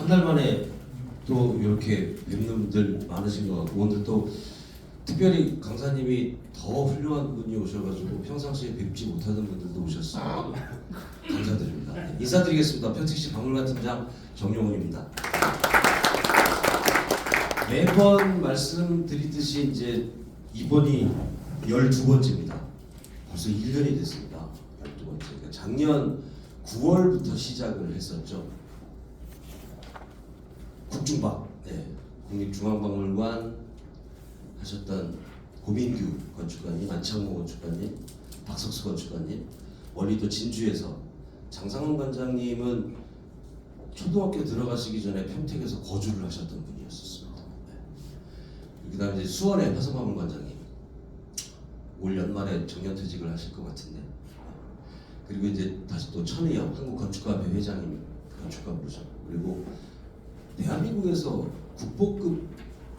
한 달 만에 또 이렇게 뵙는 분들 많으신 것 같고, 오늘 또 특별히 강사님이 더 훌륭한 분이 오셔가지고 평상시에 뵙지 못하는 분들도 오셨어요. 감사드립니다. 네, 인사드리겠습니다. 평택시 박물관 팀장 정용훈입니다. 매번 말씀드리듯이 이제 이번이 12번째입니다. 벌써 1년이 됐습니다. 12번째. 그러니까 작년 9월부터 시작을 했었죠. 국중박, 네, 국립중앙박물관 하셨던 고민규 건축가님, 안창모 건축가님, 박석수 건축가님, 원리도 진주에서 장상훈 관장님은 초등학교 들어가시기 전에 평택에서 거주를 하셨던 분이었습니다. 네. 그다음 이제 수원의 화성박물 관장님, 올 연말에 정년퇴직을 하실 것 같은데, 그리고 이제 다시 또 천혜영 한국건축가협회 회장님 건축가 부르셨고, 그리고 대한민국에서 국보급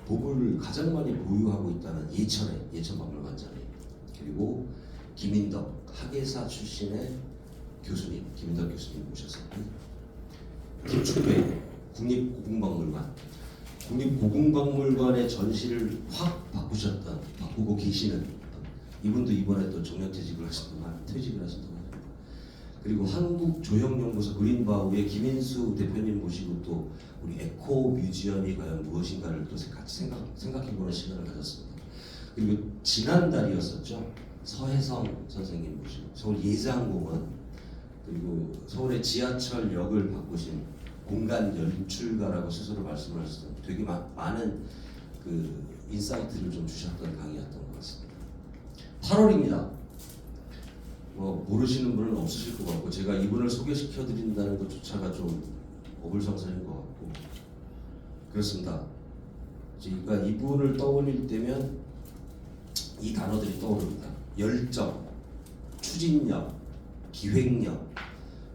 보물을 가장 많이 보유하고 있다는 예천박물관장님, 그리고 김인덕 학예사 출신의 교수님, 김인덕 교수님 모셨습니다. 김충배 국립고궁박물관의 전시를 확 바꾸고 계시는 이분도 이번에 또 정년퇴직을 하신다고 합니다. 그리고 한국조형연구소 그린바우의 김인수 대표님 모시고 또 우리 에코 뮤지엄이 과연 무엇인가를 또 같이 생각해보는 시간을 가졌습니다. 그리고 지난달이었었죠. 서혜성 선생님 모시고 서울 예장공원, 그리고 서울의 지하철역을 바꾸신 공간 연출가라고 스스로 말씀을 하셨던 되게 많은 그 인사이트를 좀 주셨던 강의였던 것 같습니다. 8월입니다. 뭐 모르시는 분은 없으실 것 같고, 제가 이분을 소개시켜 드린다는 것조차가 좀 어불성설인 것 같고 그렇습니다. 그러니까 이분을 떠올릴 때면 이 단어들이 떠오릅니다. 열정, 추진력, 기획력,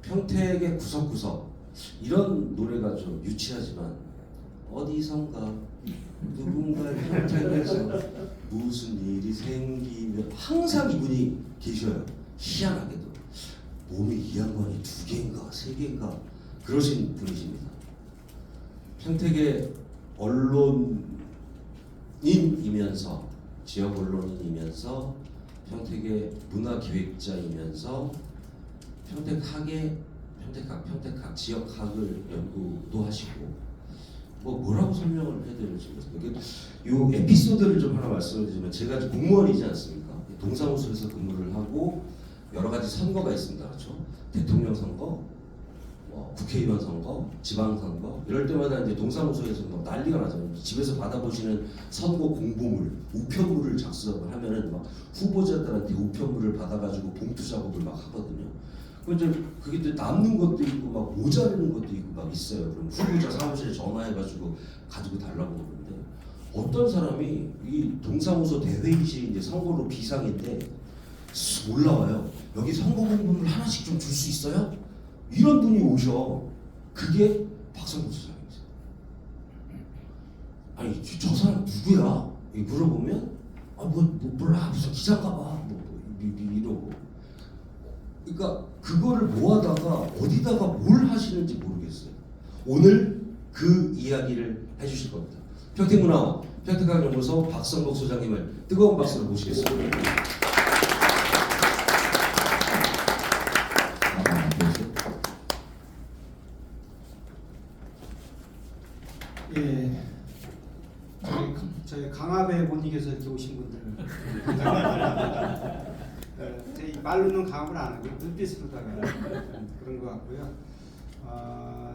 평택의 구석구석. 이런 노래가 좀 유치하지만 어디선가 누군가 평택에서 무슨 일이 생기면 항상 이분이 계셔요. 희한하게도 몸에 이양관이 2개인가 3개인가 그러신 분이십니다. 평택의 언론인이면서 지역 언론인이면서 평택의 문화기획자이면서 평택학 지역학을 연구도 하시고, 뭐라고 설명을 해드릴지 모르겠어요. 이 에피소드를 좀 하나 말씀드리면, 제가 공무원이지 않습니까? 동사무소에서 근무를 하고 여러 가지 선거가 있습니다. 그렇죠? 대통령 선거, 국회의원 선거, 지방선거, 이럴 때마다 이제 동사무소에서 막 난리가 나잖아요. 집에서 받아보시는 선거 공보물, 우편물을 작성을 하면은 막 후보자들한테 우편물을 받아가지고 봉투 작업을 막 하거든요. 그럼 이제 그게 또 남는 것도 있고 막 모자르는 것도 있고 막 있어요. 그럼 후보자 사무실에 전화해가지고 가지고 달라고 그러는데, 어떤 사람이 이 동사무소 대회의실 이제 선거로 비상인데 올라와요. 여기 선거 공보물 하나씩 좀 줄 수 있어요? 이런 분이 오셔. 그게 박성국 수장이었어요. 아니 저 사람 누구야? 물어보면 몰라, 무슨 기자인가 봐. 이러고. 그러니까 그거를 모아다가 어디다가 뭘 하시는지 모르겠어요. 오늘 그 이야기를 해주실 겁니다. 평택문화원 평택학연구소 박성국 소장님을 뜨거운 박수로 모시겠습니다. 예, 저희 강압에 못 이겨서 이렇게 오신 분들 제 말로는 강압을 안 하고 눈빛으로다가 그런 것 같고요.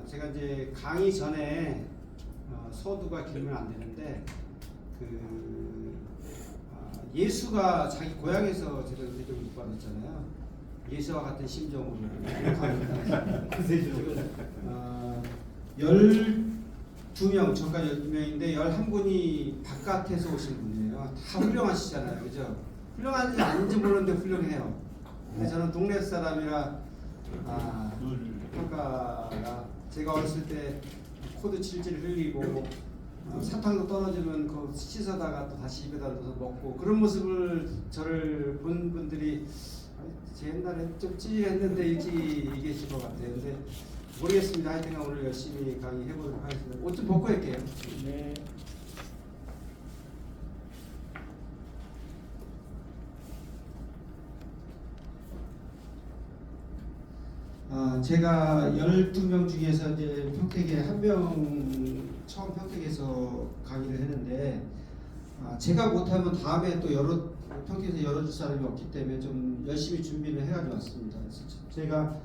제가 이제 강의 전에 서두가 길면 안 되는데 예수가 자기 고향에서 제가 대접을 못 받았잖아요. 예수와 같은 심정으로 12명, 전까지 12명인데 11분이 바깥에서 오신 분이에요. 다 훌륭하시잖아요. 그죠? 훌륭한지 아닌지 모르는데 훌륭해요. 근데 저는 동네 사람이라 평가가, 제가 어렸을 때 코드 칠질 흘리고 사탕도 떨어지면 그 씻어다가 또 다시 입에다 넣어서 먹고, 그런 모습을 저를 본 분들이 제 옛날에 좀 찌했는데 일찍 계실 것 같아요. 근데 모르겠습니다. 하여튼 오늘 열심히 강의해보도록 하겠습니다. 옷 좀 벗고 할게요. 네. 제가 12명 중에서 이제 평택에 한 명 처음 평택에서 강의를 했는데 제가 못하면 다음에 또 평택에서 열어줄 사람이 없기 때문에 좀 열심히 준비를 해가지고 왔습니다. 그래서 제가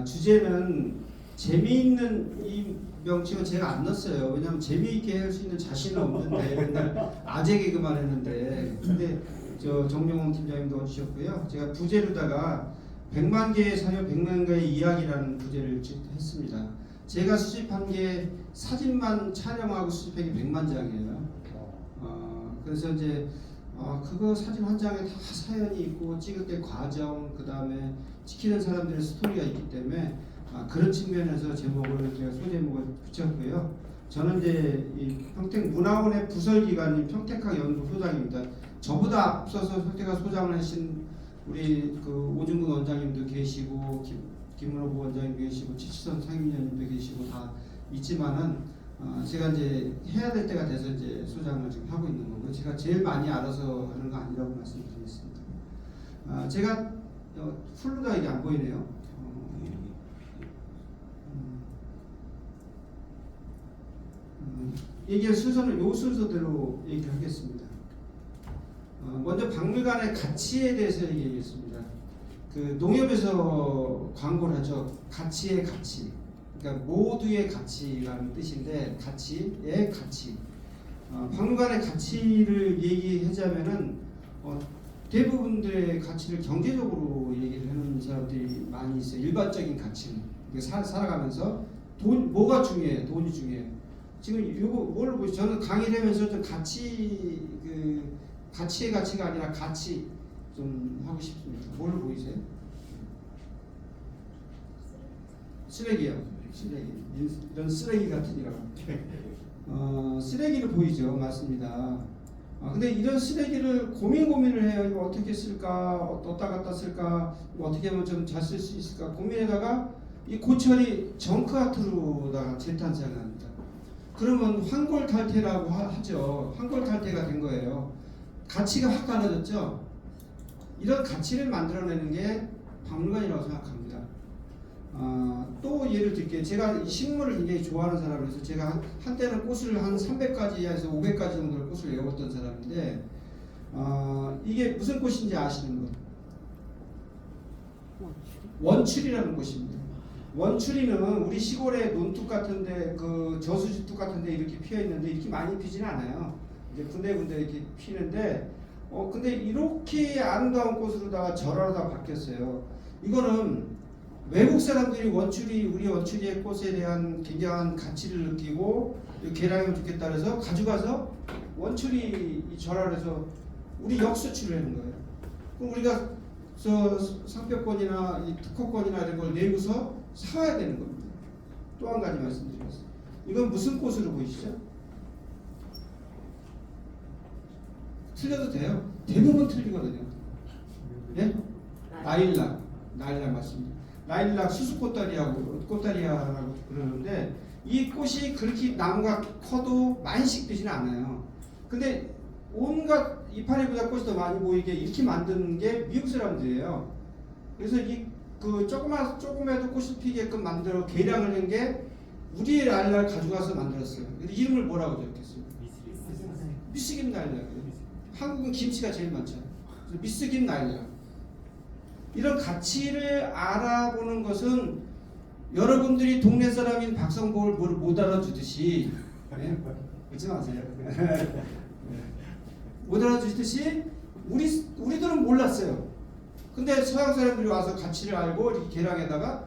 주제는 재미있는 이 명칭은 제가 안 넣었어요. 왜냐하면 재미있게 할 수 있는 자신은 없는데 맨날 아재 개그만 했는데 근데 저 정명훈 팀장님도 와주셨고요. 제가 부제로다가 100만 개의 사료 100만 개의 이야기라는 부제를 했습니다. 제가 수집한 게 사진만 촬영하고 수집한 게 100만 장이에요. 그래서 이제 그거 사진 한 장에 다 사연이 있고 찍을 때 과정, 그 다음에 지키는 사람들의 스토리가 있기 때문에 그런 측면에서 제목을 제가 소제목을 붙였고요. 저는 이제 이 평택문화원의 부설기관인 평택학 연구소장입니다. 저보다 앞서서 평택학 소장을 하신 우리 그 오준근 원장님도 계시고 김문호 원장님도 계시고 치치선 상임위원님도 계시고 다 있지만은 제가 이제 해야 될 때가 돼서 이제 소장을 지금 하고 있는 거고 제가 제일 많이 알아서 하는 거 아니라고 말씀드리겠습니다. 제가 풀로가 이게 안 보이네요. 얘기할 순서는 요 순서대로 얘기를 하겠습니다. 먼저 박물관의 가치에 대해서 얘기하겠습니다. 그 농협에서 광고를 하죠. 가치의 가치. 그러니까 모두의 가치라는 뜻인데 가치의 가치. 박물관의 가치를 얘기하자면은 대부분들의 가치를 경제적으로 얘기를 하는 사람들이 많이 있어요. 일반적인 가치는 살아가면서 뭐가 중요해? 돈이 중요해. 지금 이거 뭘로 보시죠? 저는 강의를 하면서 좀 가치의 가치가 아니라 가치 좀 하고 싶습니다. 뭘로 보이세요? 쓰레기요. 쓰레기. 이런 쓰레기 같으니라고. 쓰레기를 보이죠. 맞습니다. 근데 이런 쓰레기를 고민을 해요. 이거 어떻게 쓸까? 어디다 갖다 쓸까? 이거 어떻게 하면 좀 잘 쓸 수 있을까? 고민에다가 이 고철이 정크아트로다가 재탄생을 합니다. 그러면 환골탈태라고 하죠. 환골탈태가 된 거예요. 가치가 확 갈라졌죠. 이런 가치를 만들어내는 게 박물관이라고 생각합니다. 또 예를 들게 제가 식물을 굉장히 좋아하는 사람이라서 제가 한때는 꽃을 한 300가지에서 500가지 정도의 꽃을 외웠던 사람인데 이게 무슨 꽃인지 아시는 분? 원추리라는 꽃입니다. 원추리는 우리 시골의 논둑 같은데 그 저수지둑 같은데 이렇게 피어 있는데 이렇게 많이 피지는 않아요. 이제 군데군데 이렇게 피는데 근데 이렇게 아름다운 꽃으로다가 절하로다 바뀌었어요. 이거는 외국 사람들이 우리 원추리의 꽃에 대한 굉장한 가치를 느끼고 개량하면 좋겠다 그래서 가져가서 원추리 절하에서 우리 역수출을 하는 거예요. 그럼 우리가 상표권이나 이 특허권이나 이런 걸 내고서 사와야 되는 겁니다. 또 한 가지 말씀드리겠습니다. 이건 무슨 꽃으로 보이시죠? 틀려도 돼요. 대부분 틀리거든요. 예? 라일락 맞습니다. 라일락 수수꽃다리라고 그러는데 이 꽃이 그렇게 나무가 커도 많이씩 피지는 않아요. 근데 온갖 이파리보다 꽃이 더 많이 보이게 이렇게 만드는 게 미국 사람들이에요. 그래서 조금해도 꽃이 피게끔 만들어 개량을 한 게 우리의 라일락을 가져가서 만들었어요. 그래서 이름을 뭐라고 적혔어요? 미스김 라일락. 한국은 김치가 제일 많죠. 미스김 라일락. 이런 가치를 알아보는 것은 여러분들이 동네 사람인 박성복을 못 알아주듯이 그러지 마세요. 못 알아주듯이 우리들은 몰랐어요. 근데 서양 사람들이 와서 가치를 알고 이렇게 개량에다가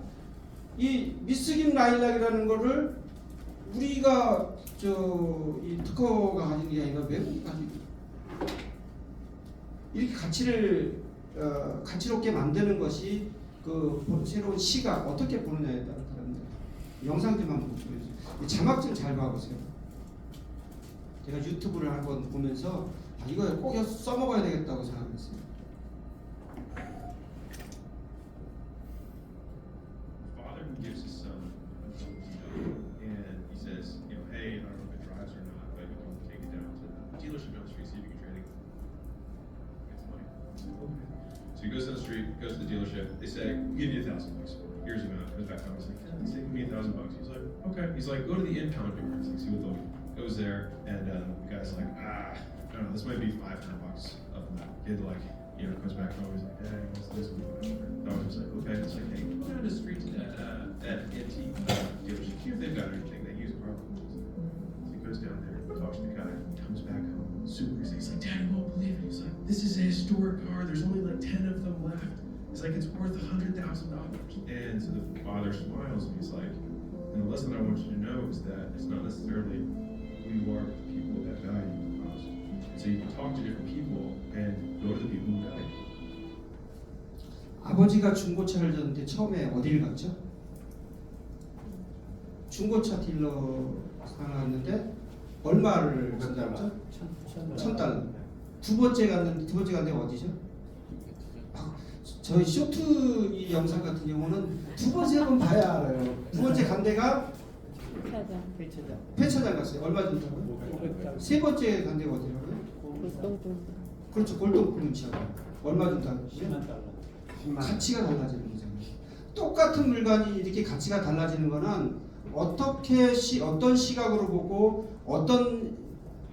이 미스김 라일락이라는 거를 우리가 이 특허가 가진 게 아니라 외국이 가지고 이렇게 가치롭게 만드는 것이 그 새로운 시각 어떻게 보느냐에 따라 다릅니다. 영상들만 보여주세요. 자막 좀 잘 봐보세요. 제가 유튜브를 한번 보면서 이거 꼭 써먹어야 되겠다고 생각했어요. Father who gives his son So he goes down the street, goes to the dealership. They say, "We'll give you $1,000. Here's the amount." Comes back home. He's like, "Yeah, he's taking me $1,000." He's like, "Okay." He's like, "Go to the impound door." He's like, "See what they'll do." Goes there, and the guy's like, "I don't know. This might be $500 up in that." Kid comes back home. He's like, "Hey, what's this?" The dog was like, "Okay." It's like, "Hey, go down the street to that antique dealership. See if they've got anything they use probably." So he goes down there, talks to the guy, comes back home, super excited. He's like, "Dad, you won't believe it." He's like, "This is a historic car. There's only like 10 of them left." He's like, "It's worth $100,000. And so the father smiles and he's like, "And the lesson I want you to know is that it's not necessarily who you are, but the people that value you the most. So you can talk to different people and go to the people who value you." 아버지가 중고차를 줬는데 처음에 어디를 갔죠? 중고차 딜러 갔는데 얼마를 썼죠? $1,000. 두 번째 갔는데 어디죠? 저희 쇼트 이 영상 같은 경우는 두 번, 세 번 봐야 알아요. 두 번째 간 데가 폐차장 갔어요. 얼마 준다고요? 세 번째 간 데가 어디라고요? 그렇죠. 골동품 치아가 얼마 준다고요? 10만 달러. 가치가 달라지는 거잖아요. 똑같은 물건이 이렇게 가치가 달라지는 거는 어떤 시각으로 보고 어떤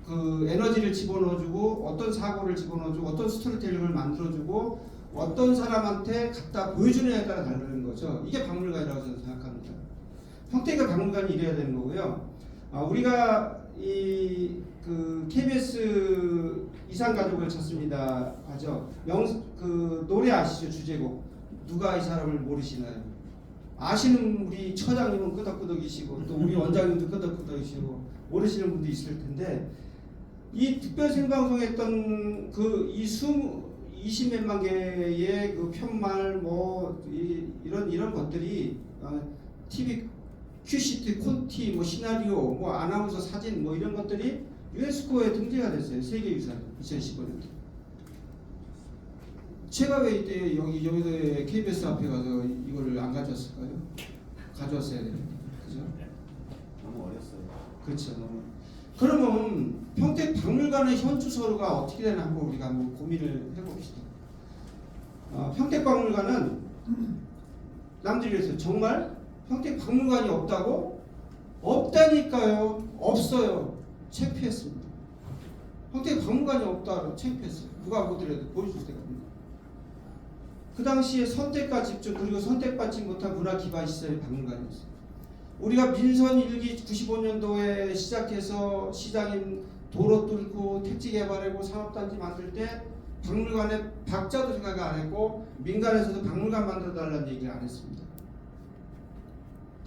그 에너지를 집어넣어주고 어떤 사고를 집어넣어주고 어떤 스토리텔링을 만들어주고 어떤 사람한테 갖다 보여주느냐에 따라 다르는 거죠. 이게 박물관이라고 저는 생각합니다. 평택의 박물관이 이래야 되는 거고요. 우리가 그 KBS 이산가족을 찾습니다 하죠. 그 노래 아시죠? 주제곡. 누가 이 사람을 모르시나요? 아시는 우리 처장님은 끄덕끄덕이시고 또 우리 원장님도 끄덕끄덕이시고 모르시는 분도 있을 텐데 이 특별 생방송했던 그 20몇만 개의 그 편말 이런 것들이 TV 큐시트, 콘티, 시나리오, 아나운서 사진 이런 것들이 유네스코에 등재가 됐어요. 세계유산 2015년도. 제가 왜 이때 여기에 KBS 앞에 가서 이거를 안 가져왔을까요? 가져왔어야 되는데, 그죠? 너무 어렸어요. 그렇죠. 그러면 평택 박물관의 현 주소가 어떻게 되나 한번 우리가 고민을 해봅시다. 평택 박물관은 남들이 그랬어요. 정말 평택 박물관이 없다고? 없다니까요. 없어요. 창피했습니다. 평택 박물관이 없다고 창피했어요. 누가 보더라도 보여줄 때가 없는 거예요. 그 당시에 선택과 집중 그리고 선택받지 못한 문화 기반 시설이 박물관이었어요. 우리가 민선 1기 95년도에 시작해서 시장인 도로 뚫고 택지 개발하고 산업단지 만들 때 박물관에 박자도 생각 안 했고 민간에서도 박물관 만들어 달라는 얘기를 안 했습니다.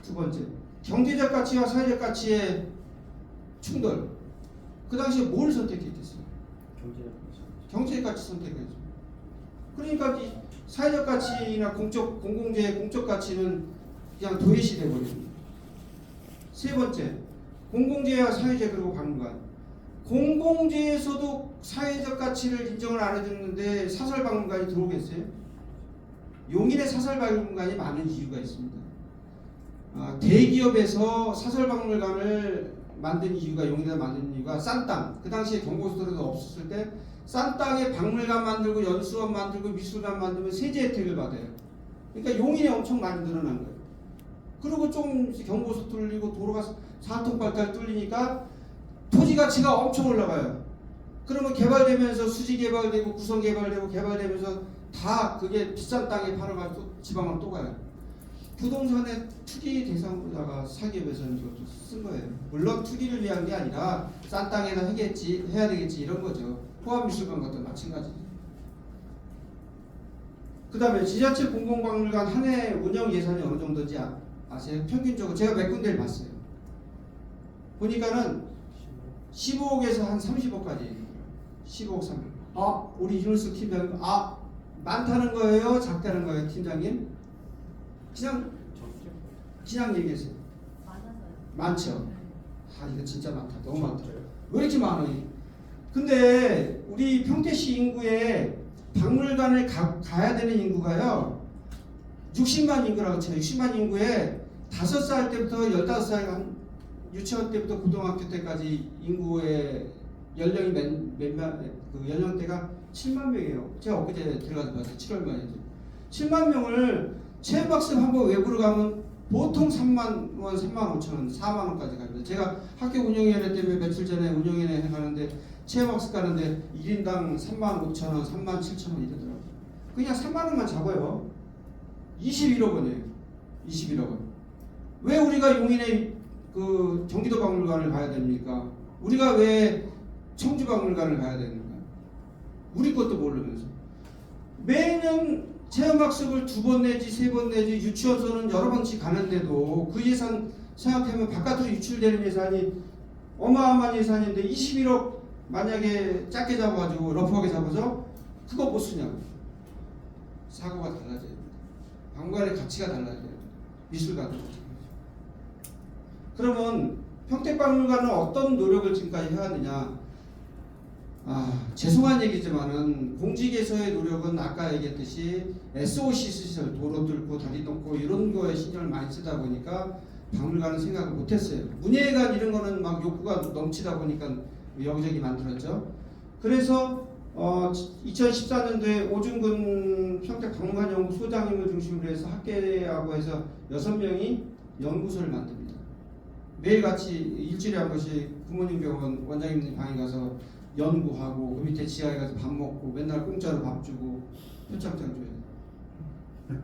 두 번째, 경제적 가치와 사회적 가치의 충돌. 그 당시에 뭘 선택했겠어요? 경제적 가치 선택했죠. 그러니까 이 사회적 가치나 공공재의 공적 가치는 그냥 도외시 돼버립니다. 세 번째, 공공재와 사회재 그리고 박물관. 공공재에서도 사회적 가치를 인정을 안 해줬는데 사설박물관이 들어오겠어요? 용인의 사설박물관이 많은 이유가 있습니다. 대기업에서 사설박물관을 만든 이유가 용인에다 만든 이유가 싼 땅. 그 당시에 경고수도도 없었을 때 싼 땅에 박물관 만들고 연수원 만들고 미술관 만들면 세제 혜택을 받아요. 그러니까 용인에 엄청 많이 늘어난 거예요. 그리고 좀 경고수 뚫리고 도로가 4통발달 뚫리니까 토지 가치가 엄청 올라가요. 그러면 개발되면서 수지 개발되고 구성 개발되고 개발되면서 다 그게 비싼 땅에 팔아가지고 지방으로 또 가요. 부동산의 투기 대상으로다가 사기업에서는 이것도 쓴 거예요. 물론 투기를 위한 게 아니라 싼 땅에나 해야 되겠지 이런 거죠. 포함미술관 같은 마찬가지죠. 그 다음에 지자체 공공박물관 한 해 운영 예산이 어느 정도인지 아세요? 평균적으로 제가 몇 군데를 봤어요. 보니까는 15억에서 한 30억까지 얘기해요. 15억, 30억. 우리 윤수 팀장님, 많다는 거예요? 작다는 거예요, 팀장님? 그냥 얘기했어요. 많죠. 이거 진짜 많다. 너무 많다. 왜 이렇게 많아요? 근데 우리 평택시 인구에 박물관을 가야 되는 인구가요. 60만 인구라고 쳐요. 60만 인구에 5살 때부터 15살 유치원 때부터 고등학교 때까지 인구의 연령이 그 연령대가 7만 명이에요. 제가 엊그제 들어가서 봤어요. 7월 말에 7만 명을 체험학습 한번 외부로 가면 보통 3만 원, 3만 5천 원, 4만 원까지 갑니다. 제가 학교 운영위원회 때문에 며칠 전에 운영위원회 가는데 체험학습 가는데 1인당 3만 5천 원, 3만 7천 원 이러더라고요. 그냥 3만 원만 잡아요. 21억 원이에요. 21억 원. 왜 우리가 용인에 그 경기도 박물관을 가야 됩니까? 우리가 왜 청주 박물관을 가야 됩니까? 우리 것도 모르면서. 매년 체험학습을 2번 내지 3번 내지 유치원서는 여러 번씩 가는데도 그 예산 생각하면 바깥으로 유출되는 예산이 어마어마한 예산인데 21억 만약에 작게 잡아가지고 러프하게 잡아서 그거 못 쓰냐고. 사고가 달라져야 됩니다. 박물관의 가치가 달라져야 됩니다. 미술관도. 그러면 평택박물관은 어떤 노력을 지금까지 해왔느냐? 죄송한 얘기지만은 공직에서의 노력은 아까 얘기했듯이 SOC 시설, 도로 뚫고 다리 뚫고 이런 거에 신경을 많이 쓰다 보니까 박물관은 생각을 못했어요. 문예관 이런 거는 막 욕구가 넘치다 보니까 여기저기 만들었죠. 그래서 2014년도에 오준근 평택박물관연구소장님을 중심으로 해서 학계하고 해서 6명이 연구소를 만듭니다. 매일같이 일주일에 한 번씩 부모님 병원 원장님 방에 가서 연구하고 그 밑에 지하에 가서 밥 먹고 맨날 공짜로 밥 주고 표창장 줘요.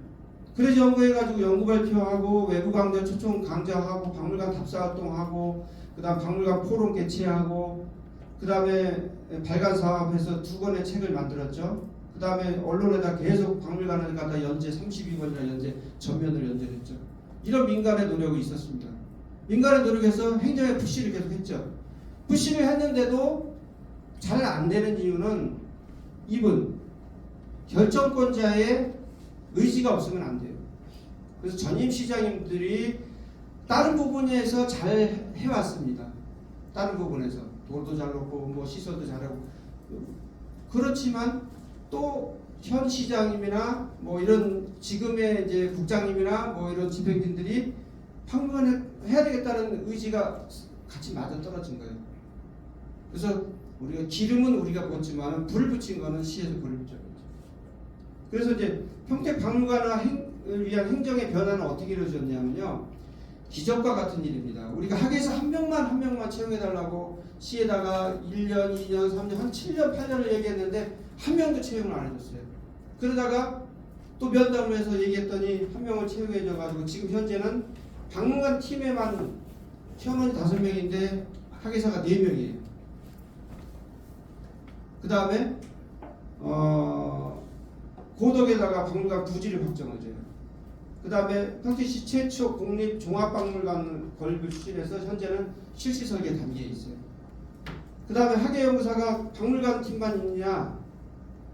그래서 연구해가지고 연구 발표하고 외부 강좌 초청 강좌하고 박물관 답사 활동하고 그다음 박물관 포럼 개최하고 그다음에 발간 사업해서 2권의 책을 만들었죠. 그다음에 언론에다 계속 박물관을 갖다 연재 32권이나 연재 전면을 연재했죠. 이런 민간의 노력이 있었습니다. 민간의 노력에서 행정의 푸시를 계속 했죠. 푸시를 했는데도 잘 안 되는 이유는 이분 결정권자의 의지가 없으면 안 돼요. 그래서 전임 시장님들이 다른 부분에서 잘 해왔습니다. 다른 부분에서 돌도 잘 놓고 뭐 시설도 잘하고 그렇지만 또 현 시장님이나 뭐 이런 지금의 이제 국장님이나 뭐 이런 집행진들이 박물관을 해야 되겠다는 의지가 같이 맞아 떨어진 거예요. 그래서 우리가 기름은 우리가 붓지만 불을 붙인 거는 시에서 불을 붙였죠. 그래서 이제 평택박물관을 위한 행정의 변화는 어떻게 이루어졌냐면요. 기적과 같은 일입니다. 우리가 학에서 한 명만 채용해달라고 시에다가 1년, 2년, 3년, 한 7년, 8년을 얘기했는데 한 명도 채용을 안 해줬어요. 그러다가 또 면담을 해서 얘기했더니 한 명을 채용해줘가지고 지금 현재는 박물관 팀에만 팀원이 5명인데 학예사가 4명이에요. 그 다음에 고덕에다가 박물관 부지를 확정해줘요. 그 다음에 평택시 최초 국립 종합박물관 건립을 추진해서 현재는 실시 설계 단계에 있어요. 그 다음에 학예연구사가 박물관 팀만 있냐?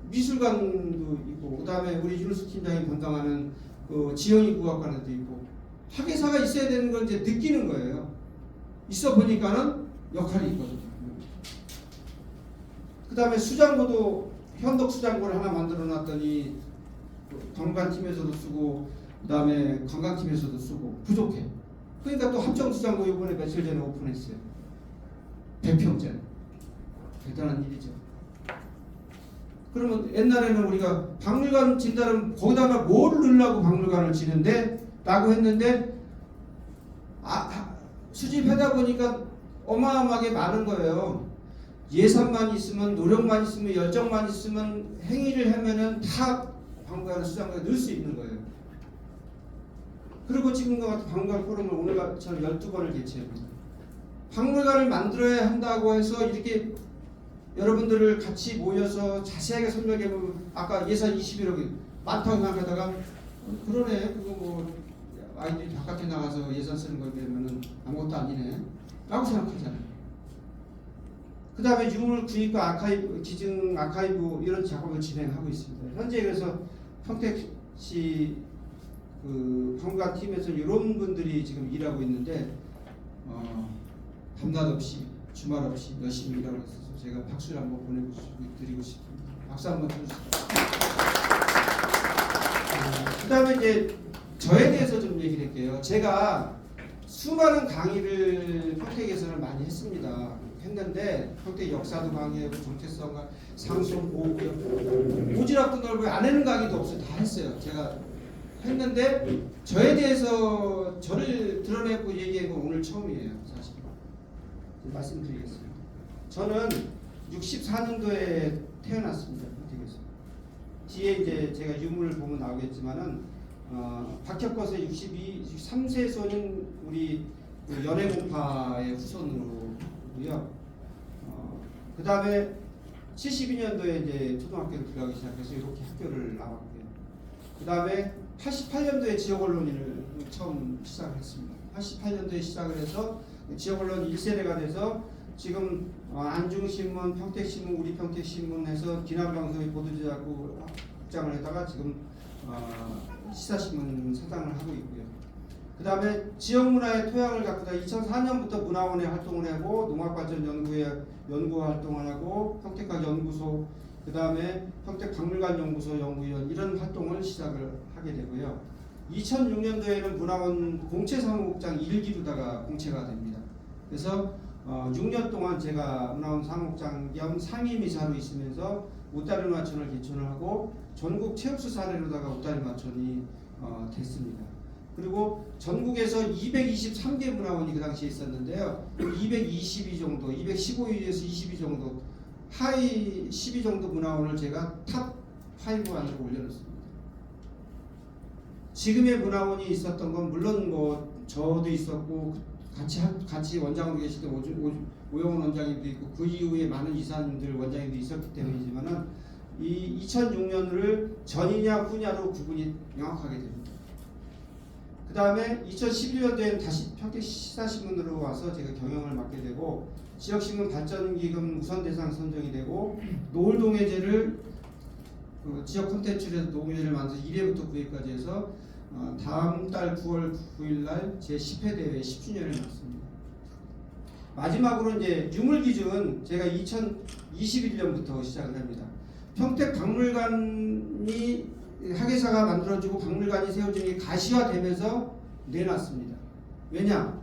미술관도 있고, 그 다음에 우리 윤수 팀장이 담당하는 그 지영이 국악관에도 있고, 학예사가 있어야 되는 걸 이제 느끼는 거예요. 있어 보니까는 역할이 있거든요. 그 다음에 수장고도 현덕 수장고를 하나 만들어 놨더니 박물관팀에서도 쓰고 그 다음에 관광팀에서도 쓰고 부족해. 그러니까 또 합정수장고 이번에 며칠 전에 오픈했어요. 100평짜리. 대단한 일이죠. 그러면 옛날에는 우리가 박물관 진다면 거기다가 뭘 넣으려고 박물관을 지는데 라고 했는데 수집하다 보니까 어마어마하게 많은 거예요. 예산만 있으면 노력만 있으면 열정만 있으면 행위를 하면은 다 박물관 수장고에 넣을 수 있는 거예요. 그리고 지금과 같은 박물관 포럼을 오늘처럼 12번을 개최합니다. 박물관을 만들어야 한다고 해서 이렇게 여러분들을 같이 모여서 자세하게 설명해보면 아까 예산 21억이 많다고 생각하다가 그러네 그거 뭐 아이들이 바깥에 나가서 예산 쓰는 거 되면은 아무것도 아니네 라고 생각하잖아요. 그 다음에 유물 구입과 아카이브, 기증 아카이브 이런 작업을 진행하고 있습니다. 현재 그래서 평택시 그 박물관 팀에서 이런 분들이 지금 일하고 있는데 밤낮 없이 주말 없이 열심히 일하고 있어서 제가 박수를 한번 보내드리고 싶습니다. 박수 한번 쳐주세요. 그 다음에 이제 저에 대해서 좀 얘기를 할게요. 제가 수많은 강의를 평택에서는 많이 했는데 평택 역사도 강의하고 정체성과 상속 보호 오지랖도 넓고 안 하는 강의도 없어요. 다 했어요. 제가 했는데 저에 대해서 저를 드러내고 얘기한 건 오늘 처음이에요. 사실 말씀드리겠습니다. 저는 64년도에 태어났습니다. 평택에서. 뒤에 이제 제가 유물을 보면 나오겠지만은 박혁거세 63세손인 우리 그 연해공파의 후손으로고요. 그 다음에 72년도에 이제 초등학교를 들어가기 시작해서 이렇게 학교를 나왔고요. 그 다음에 88년도에 지역 언론인을 처음 시작을 했습니다. 88년도에 시작을 해서 지역 언론 1세대가 돼서 지금 안중신문, 평택신문, 우리 평택신문에서 기남방송의 보도제작국장을 했다가 지금 시사신문 사장을 하고 있고요. 그 다음에 지역문화의 토양을 갖고다 2004년부터 문화원에 활동을 하고 농업발전연구에 연구 활동을 하고 평택과학연구소, 그 다음에 평택박물관연구소 연구위원 이런 활동을 시작을 하게 되고요. 2006년도에는 문화원 공채사무국장 1기로다가 공채가 됩니다. 그래서 6년 동안 제가 문화원 사무국장 겸 상임이사로 있으면서 웃다리 마천을 개천을 하고 전국 최우수 사례로다가 웃다리 마천이 됐습니다. 그리고 전국에서 223개 문화원이 그 당시에 있었는데요. 222 정도, 215위에서 22 정도, 하이 12 정도 문화원을 제가 탑 5 안으로 올려놓습니다. 지금의 문화원이 있었던 건 물론 뭐 저도 있었고 같이 원장으로 계실 때 오영훈 원장님도 있고 그 이후에 많은 이사님들 원장님도 있었기 때문이지만은 이 2006년을 전이냐 후냐로 구분이 명확하게 됩니다. 그 다음에 2011년도에는 다시 평택시사신문으로 와서 제가 경영을 맡게 되고 지역신문 발전기금 우선대상 선정이 되고 노을동해제를 지역 콘텐츠에서 노을동해제를 만들어서 1회부터 9회까지 해서 다음 달 9월 9일 날 제10회 대회 10주년을 맞습니다. 마지막으로 이제 유물기증은 제가 2021년부터 시작을 합니다. 평택박물관이 학예사가 만들어지고 박물관이 세워진 게 가시화되면서 내놨습니다. 왜냐?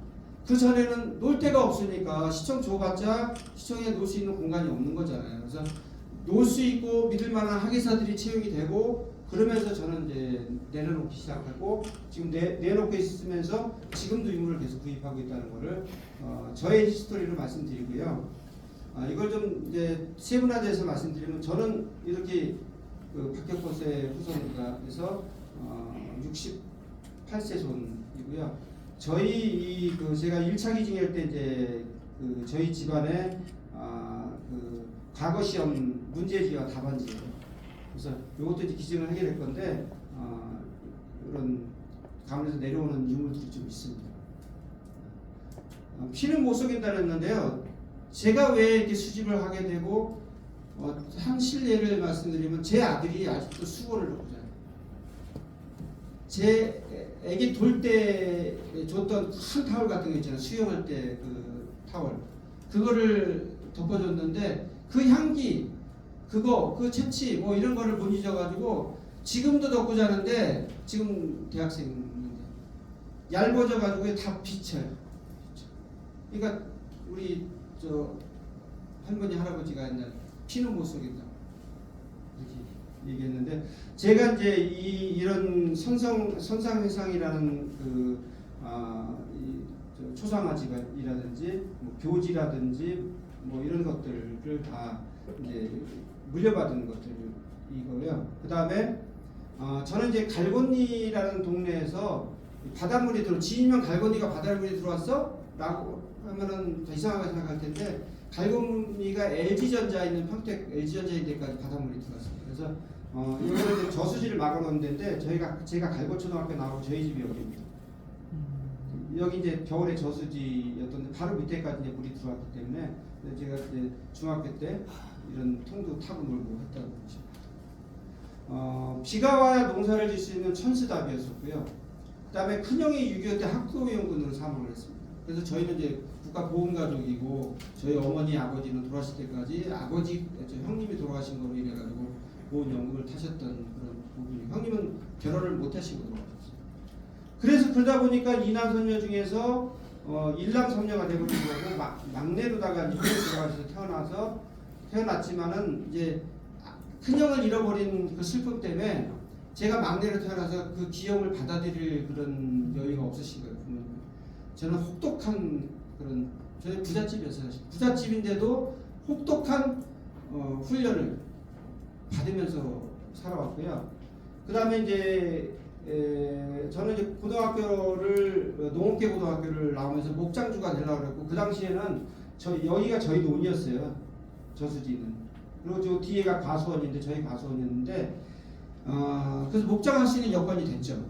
그 전에는 놀 데가 없으니까 시청 줘봤자 시청에 놀 수 있는 공간이 없는 거잖아요. 그래서 놀 수 있고 믿을 만한 학예사들이 채용이 되고 그러면서 저는 이제 내려놓기 시작하고 지금 내놓고 있으면서 지금도 유물을 계속 구입하고 있다는 거를 저의 히스토리로 말씀드리고요. 이걸 좀 이제 세분화돼서 말씀드리면 저는 이렇게 그 박혁거세 후손이가 해서 68세 손이고요. 저희 그 제가 1차 기증할 때 이제 그 저희 집안에 그 과거 시험 문제지와 답안지예요. 그래서 이것도 이제 기증을 하게 될 건데 이런 가문에서 내려오는 유물들이 좀 있습니다. 피는 못 속인다 그랬는데요. 제가 왜 이렇게 수집을 하게 되고 한 실례를 말씀드리면 제 아들이 아직도 수건을 넣고 자요. 제 애기 돌 때 줬던 큰 타월 같은 거 있잖아요. 수영할 때 그 타월 그거를 덮어줬는데 그 향기 그 채취 뭐 이런 거를 못 잊어가지고 지금도 덮고 자는데 지금 대학생인데 얇아져 가지고 다 비쳐요. 그러니까 우리 저 할머니 할아버지가 옛날 피는 못 속인다 이렇게 얘기했는데 제가 이제 이런 선상회상이라는 그 초상화집이라든지 뭐 교지라든지 뭐 이런 것들을 다 이제 물려받은 것들이고요. 그 다음에 저는 이제 갈곤리라는 동네에서 바닷물이 지인명 갈곤리가 바닷물이 들어왔어? 라고 하면은 더 이상하게 생각할 텐데 갈곤리가 LG전자 있는 평택 LG전자 있는 데까지 바닷물이 들어왔습니다. 그래서 이거는 저수지를 막아놓은 데인데 제가 갈고초등학교 나오고 저희 집이 여기입니다. 여기 이제 겨울에 저수지였던데 바로 밑에까지 이제 물이 들어왔기 때문에 제가 이제 중학교 때 이런 통도 타고 놀고 했다고 보죠. 비가 와야 농사를 질 수 있는 천수답이었었고요. 그다음에 큰형이 6.25 때 학교연구원으로 사망을 했습니다. 그래서 저희는 이제 국가보훈가족이고 저희 어머니 아버지는 돌아가실 때까지 형님이 돌아가신 거로 인해 가지고 보훈연금을 타셨던 그런 부분이 형님은 결혼을 못 하시고 돌아가셨어요. 그래서 그러다 보니까 이남선녀 중에서 일남 삼녀가 되버린 거고 막내로다가 이제 들어가서 태어났지만은 이제 큰형을 잃어버린 그 슬픔 때문에 제가 막내로 태어나서 그 기형을 받아들일 그런 여유가 없으신 거예요. 부모님. 저는 혹독한 그런 저희 부잣집이었어요. 부잣집인데도 혹독한 훈련을 받으면서 살아왔고요. 그 다음에 이제 저는 이제 농업계 고등학교를 나오면서 목장주가 되려고 그랬고 그 당시에는 여기가 저희 논이었어요. 저수지는. 그리고 저 뒤에가 과수원인데 저희 과수원이었는데 그래서 목장할 수 있는 여건이 됐죠.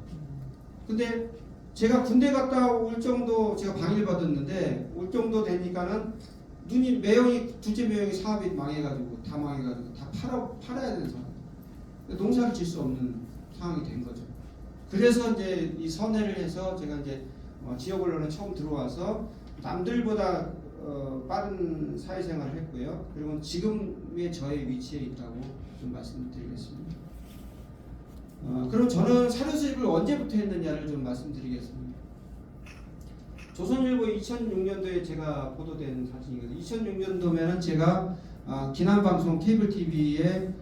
근데 제가 군대 갔다 올 정도 제가 방일 받았는데 올 정도 되니까는 둘째 매형이 사업이 망해가지고 다 팔아야 되는 상황. 농사를 질 수 없는 상황이 된 거죠. 그래서 이제 이 선회를 해서 제가 이제 지역 언론에 처음 들어와서 남들보다 빠른 사회생활을 했고요. 그리고 지금의 저의 위치에 있다고 좀 말씀드리겠습니다. 그럼 저는 사료 수입을 언제부터 했느냐를 좀 말씀드리겠습니다. 조선일보 2006년도에 제가 보도된 사진이거든요. 2006년도면은 제가 기남방송 케이블 TV에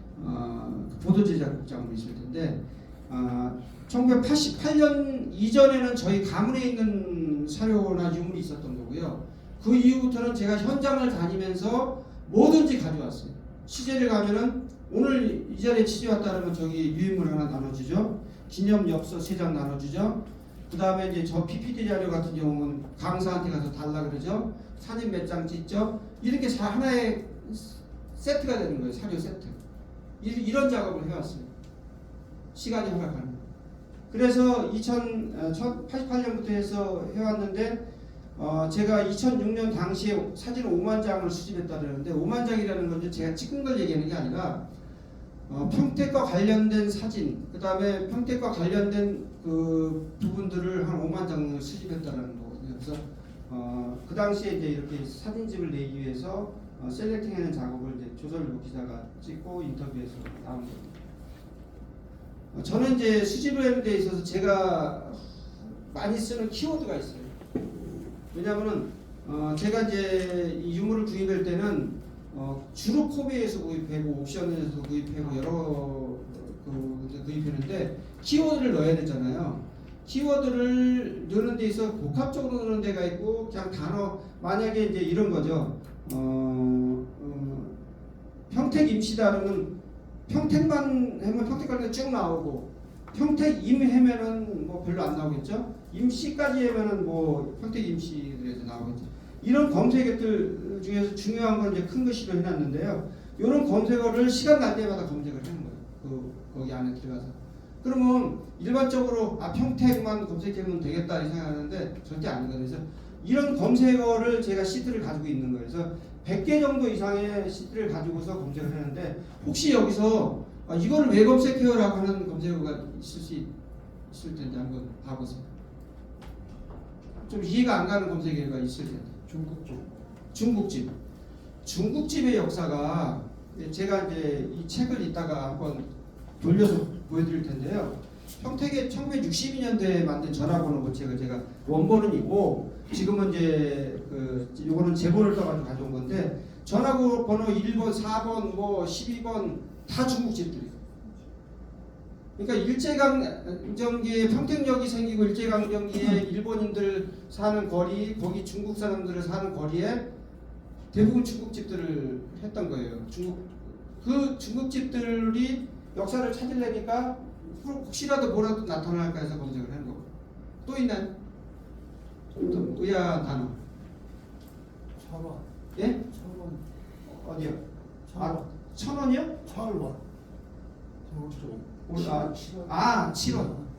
보도제작국장으로 있을 텐데 1988년 이전에는 저희 가문에 있는 사료나 유물이 있었던 거고요. 그 이후부터는 제가 현장을 다니면서 뭐든지 가져왔어요. 취재를 가면은 오늘 이 자리에 취재 왔다 그러면 저기 유인물 하나 나눠주죠. 기념 엽서 3장 나눠주죠. 그 다음에 이제 저 PPT 자료 같은 경우는 강사한테 가서 달라 그러죠. 사진 몇 장 찍죠. 이렇게 하나의 세트가 되는 거예요. 사료 세트. 이런 작업을 해왔어요. 시간이 허락하는 거예요. 그래서 1988년부터 해서 해왔는데 제가 2006년 당시에 사진 5만 장을 수집했다 그러는데 5만 장이라는 건 제가 찍은 걸 얘기하는 게 아니라 평택과 관련된 사진, 그 다음에 평택과 관련된 그 부분들을 한 5만 장을 수집했다는 거거든요. 그래서 그 당시에 이제 이렇게 사진집을 내기 위해서 셀렉팅하는 작업을 이제 조선일보 기자가 찍고 인터뷰에서 나온 겁니다. 저는 이제 수집을 하는 데 있어서 제가 많이 쓰는 키워드가 있어요. 왜냐하면은 제가 이제 이 유물을 구입할 때는 주로 코베에서 구입하고 옥션에서 구입하고 여러 구입하는데 키워드를 넣어야 되잖아요. 키워드를 넣는 데 있어 복합적으로 넣는 데가 있고 그냥 단어 만약에 이제 이런 거죠. 평택 임시다 그러면 평택만 하면 평택 관련 쭉 나오고 평택 임 하면은 뭐 별로 안 나오겠죠. 임시까지 하면은 뭐 평택 임시에서 나오겠죠. 이런 검색어들 중에서 중요한 건 이제 큰 글씨로 해놨는데요. 이런 검색어를 시간 날 때마다 검색을 하는 거예요. 거기 안에 들어가서. 그러면 일반적으로 평택만 검색하면 되겠다 이 생각하는데 절대 아니거든요. 그래서 이런 검색어를 제가 시트를 가지고 있는 거예요. 그래서 100개 정도 이상의 시트를 가지고서 검색을 하는데 혹시 여기서 이거를 왜 검색해요라고 하는 검색어가 있을 텐데 한번 봐보세요. 좀 이해가 안 가는 검색어가 있을 텐데. 중국집의 역사가 제가 이제 이 책을 이따가 한번 돌려서 보여드릴 텐데요. 평택에 1962년도에 만든 전화번호 제가 원본은 있고 지금은 이제 요거는 제본을 떠가지고 가져온 건데 전화번호 1번, 4번, 뭐 12번 다 중국집들이에요. 그러니까 일제강점기에 평택역이 생기고 일제강점기에 일본인들 사는 거리, 거기 중국 사람들 사는 거리에 대부분 중국집들을 했던 거예요. 그 중국집들이 역사를 찾으려니까 혹시라도 뭐라도 나타날까 해서 검색을 하는 거고. 또 있나요? 또 의아한 단어. 천원. 예? 천원. 어디요? 천원. 천원이요? 천원.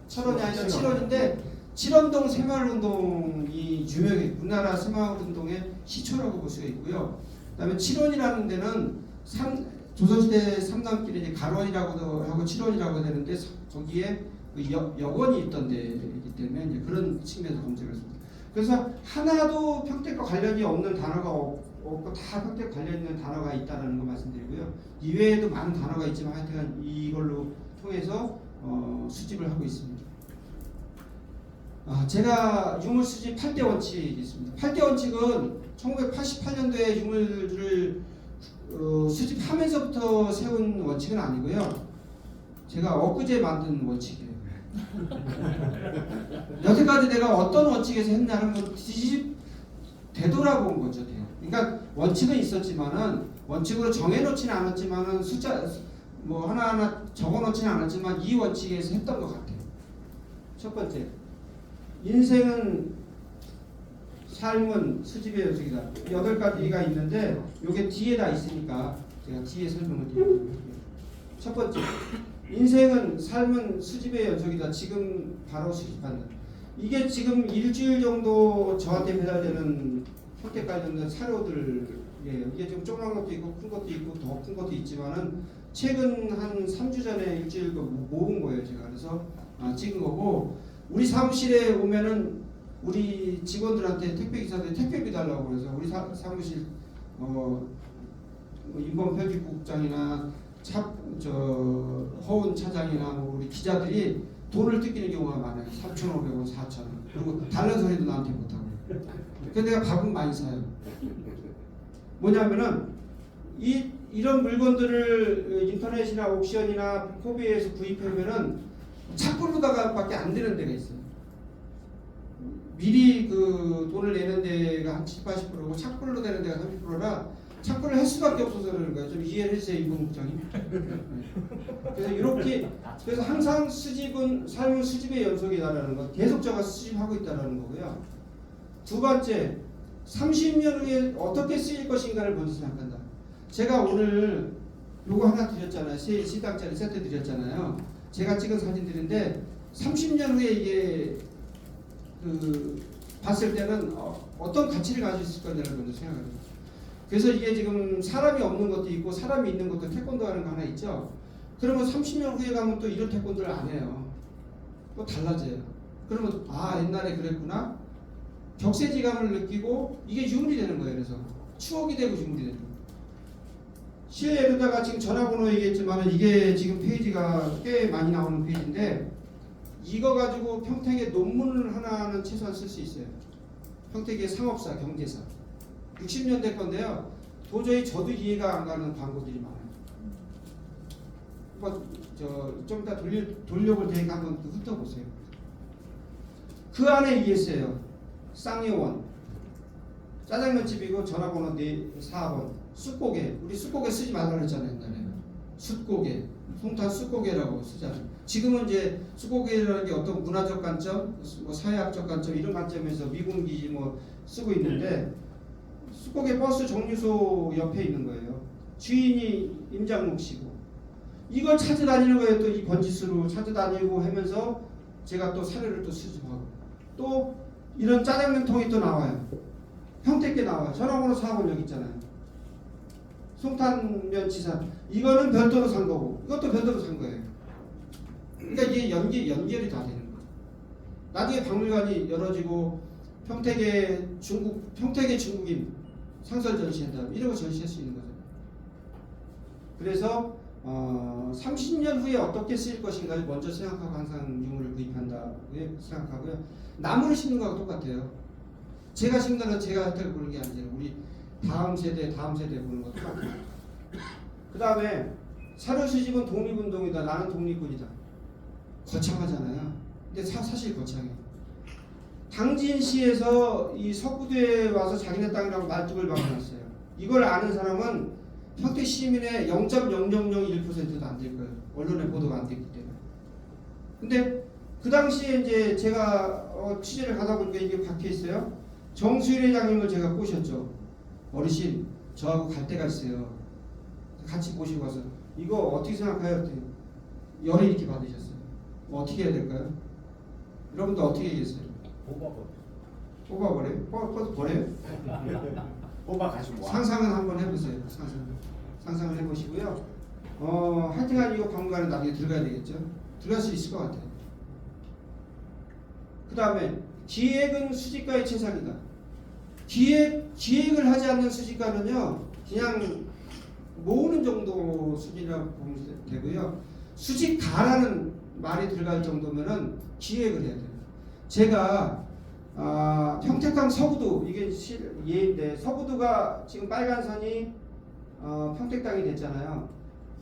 칠원이 아니라 칠원인데 칠원동 새마을운동이 유명해. 우리나라 새마을운동의 시초라고 볼 수가 있고요. 그다음에 칠원이라는 데는 조선시대 삼남길에 이제 가론이라고도 하고 칠원이라고 되는데 거기에 여관이 있던 데이기 때문에 이제 그런 측면에서 검색을 했습니다. 그래서 하나도 평택과 관련이 없는 단어가 없고 다 평택 관련 있는 단어가 있다는 거 말씀드리고요. 이외에도 많은 단어가 있지만 하여튼 이걸로 통해서 수집을 하고 있습니다. 제가 유물 수집 8대 원칙이 있습니다. 8대 원칙은 1988년도에 유물을 수집하면서부터 세운 원칙은 아니고요. 제가 엊그제 만든 원칙이에요. 여태까지 내가 어떤 원칙에서 했냐는 걸 되돌아본 거죠. 그러니까 원칙은 있었지만은 원칙으로 정해놓지는 않았지만은 숫자 뭐 하나하나 적어놓지는 않았지만 이 원칙에서 했던 것 같아요. 첫 번째, 인생은 삶은 수집의 연속이다. 8가지가 있는데 이게 뒤에 다 있으니까 제가 뒤에 설명을 드릴게요. 첫 번째, 인생은 삶은 수집의 연속이다. 지금 바로 수집한다. 이게 지금 일주일 정도 저한테 배달되는 형태 관련된 사료들이에요. 이게 좀 조그만 것도 있고 큰 것도 있고 더 큰 것도 있지만은 최근 한 3주 전에 일주일 모은 거예요. 제가 그래서 찍은 거고, 우리 사무실에 오면은 우리 직원들한테 택배 기사들 택배비 달라고 그래서 우리 사무실 인범편집국장이나 허운 차장이나 우리 기자들이 돈을 뜯기는 경우가 많아요. 3,500원, 4,000원. 그리고 다른 소리도 나한테 못하고. 그래서 내가 밥은 많이 사요. 뭐냐면은 이런 물건들을 인터넷이나 옥션이나 포비에서 구입하면은 착불로다가밖에 안 되는 데가 있어요. 미리 그 돈을 내는 데가 한 70-80%고 착불로 되는 데가 30%라 착불을 할 수밖에 없어서 그러는 거예요. 좀 이해를 해주세요, 이봉국장님. 그래서 이렇게 그래서 항상 수집은 삶은 수집의 연속이다라는 거, 계속 제가 수집하고 있다라는 거고요. 두 번째, 30년 후에 어떻게 쓰일 것인가를 먼저 생각한다. 제가 오늘 요거 하나 드렸잖아요. 시당짜리 세트 드렸잖아요. 제가 찍은 사진들인데 30년 후에 이게 봤을 때는 어떤 가치를 가지고 있을 거냐를 먼저 생각합니다. 그래서 이게 지금 사람이 없는 것도 있고 사람이 있는 것도 태권도 하는 거 하나 있죠. 그러면 30년 후에 가면 또 이런 태권도를 안 해요. 또 달라져요. 그러면 옛날에 그랬구나. 격세지감을 느끼고 이게 유물이 되는 거예요. 그래서 추억이 되고 유물이 되는 거예요. 실내에다가 지금 전화번호 얘기했지만 이게 지금 페이지가 꽤 많이 나오는 페이지인데 이거 가지고 평택에 논문을 하나는 최소한 쓸 수 있어요. 평택의 상업사, 경제사. 60년대 건데요. 도저히 저도 이해가 안 가는 광고들이 많아요. 좀 이따 돌려볼 테니까 한번 훑어보세요. 그 안에 이게 있어요. 쌍요원. 짜장면집이고 전화번호 4번. 숯고개. 우리 숯고개 쓰지 말라고 했잖아요. 옛날에. 숯고개. 송탄 숯고개라고 쓰잖아요. 지금은 이제 숯고개라는 게 어떤 문화적 관점, 뭐 사회학적 관점 이런 관점에서 미군기지 뭐 쓰고 있는데 숯고개 버스 정류소 옆에 있는 거예요. 주인이 임장묵 씨고 이걸 찾아다니는 거예요. 또 이 번지수로 찾아다니고 하면서 제가 또 사료를 또 수집하고 또 이런 짜장면통이 또 나와요. 평택에 나와요. 전화번호 4번 여기 있잖아요. 송탄면 지산 이거는 별도로 산 거고 이것도 별도로 산 거예요. 그러니까 이게 연결이 다 되는 거죠. 나중에 박물관이 열어지고 평택의 중국인 상설 전시한다 이런 거 전시할 수 있는 거죠. 그래서 30년 후에 어떻게 쓰일 것인가를 먼저 생각하고 항상 유물을 구입한다 생각하고요. 나무를 심는 거하고 똑같아요. 제가 심는 제가 혜택을 보는 게 아니라 우리 다음 세대 보는 것도 똑같아요. 그 다음에 사료 수집은 독립운동이다. 나는 독립군이다. 거창하잖아요. 근데 사실 거창해요. 당진시에서 이 서구대에 와서 자기네 땅이라고 말뚝을 박아놨어요. 이걸 아는 사람은 평택 시민의 0.0001%도 안 될 거예요. 언론에 보도가 안 됐기 때문에. 근데 그 당시에 이제 제가 취재를 가다 보니까 이게 박혀 있어요. 정수일 회장님을 제가 꼬셨죠. 어르신, 저하고 갈 데가 있어요. 같이 모시고 와서 이거 어떻게 생각해요? 열이 이렇게 받으셨어요. 뭐 어떻게 해야 될까요? 여러분도 어떻게 얘기했어요? 뽑아버려요? 뽑아버려요? 뽑아가지고 와. 상상은 한번 해보세요. 상상을 해보시고요. 하여튼간 이거 박물관에 나중에 들어가야 되겠죠. 들어갈 수 있을 것 같아요. 그 다음에 기획은 수집가의 최상이다. 기획을 하지 않는 수집가는요, 그냥 모으는 정도 수준이라고 보면 되고요. 수집가라는 말이 들어갈 정도면은 기획을 해야 돼요. 제가 평택항 서부도 이게 예인데 서부도가 지금 빨간 선이 평택당이 됐잖아요.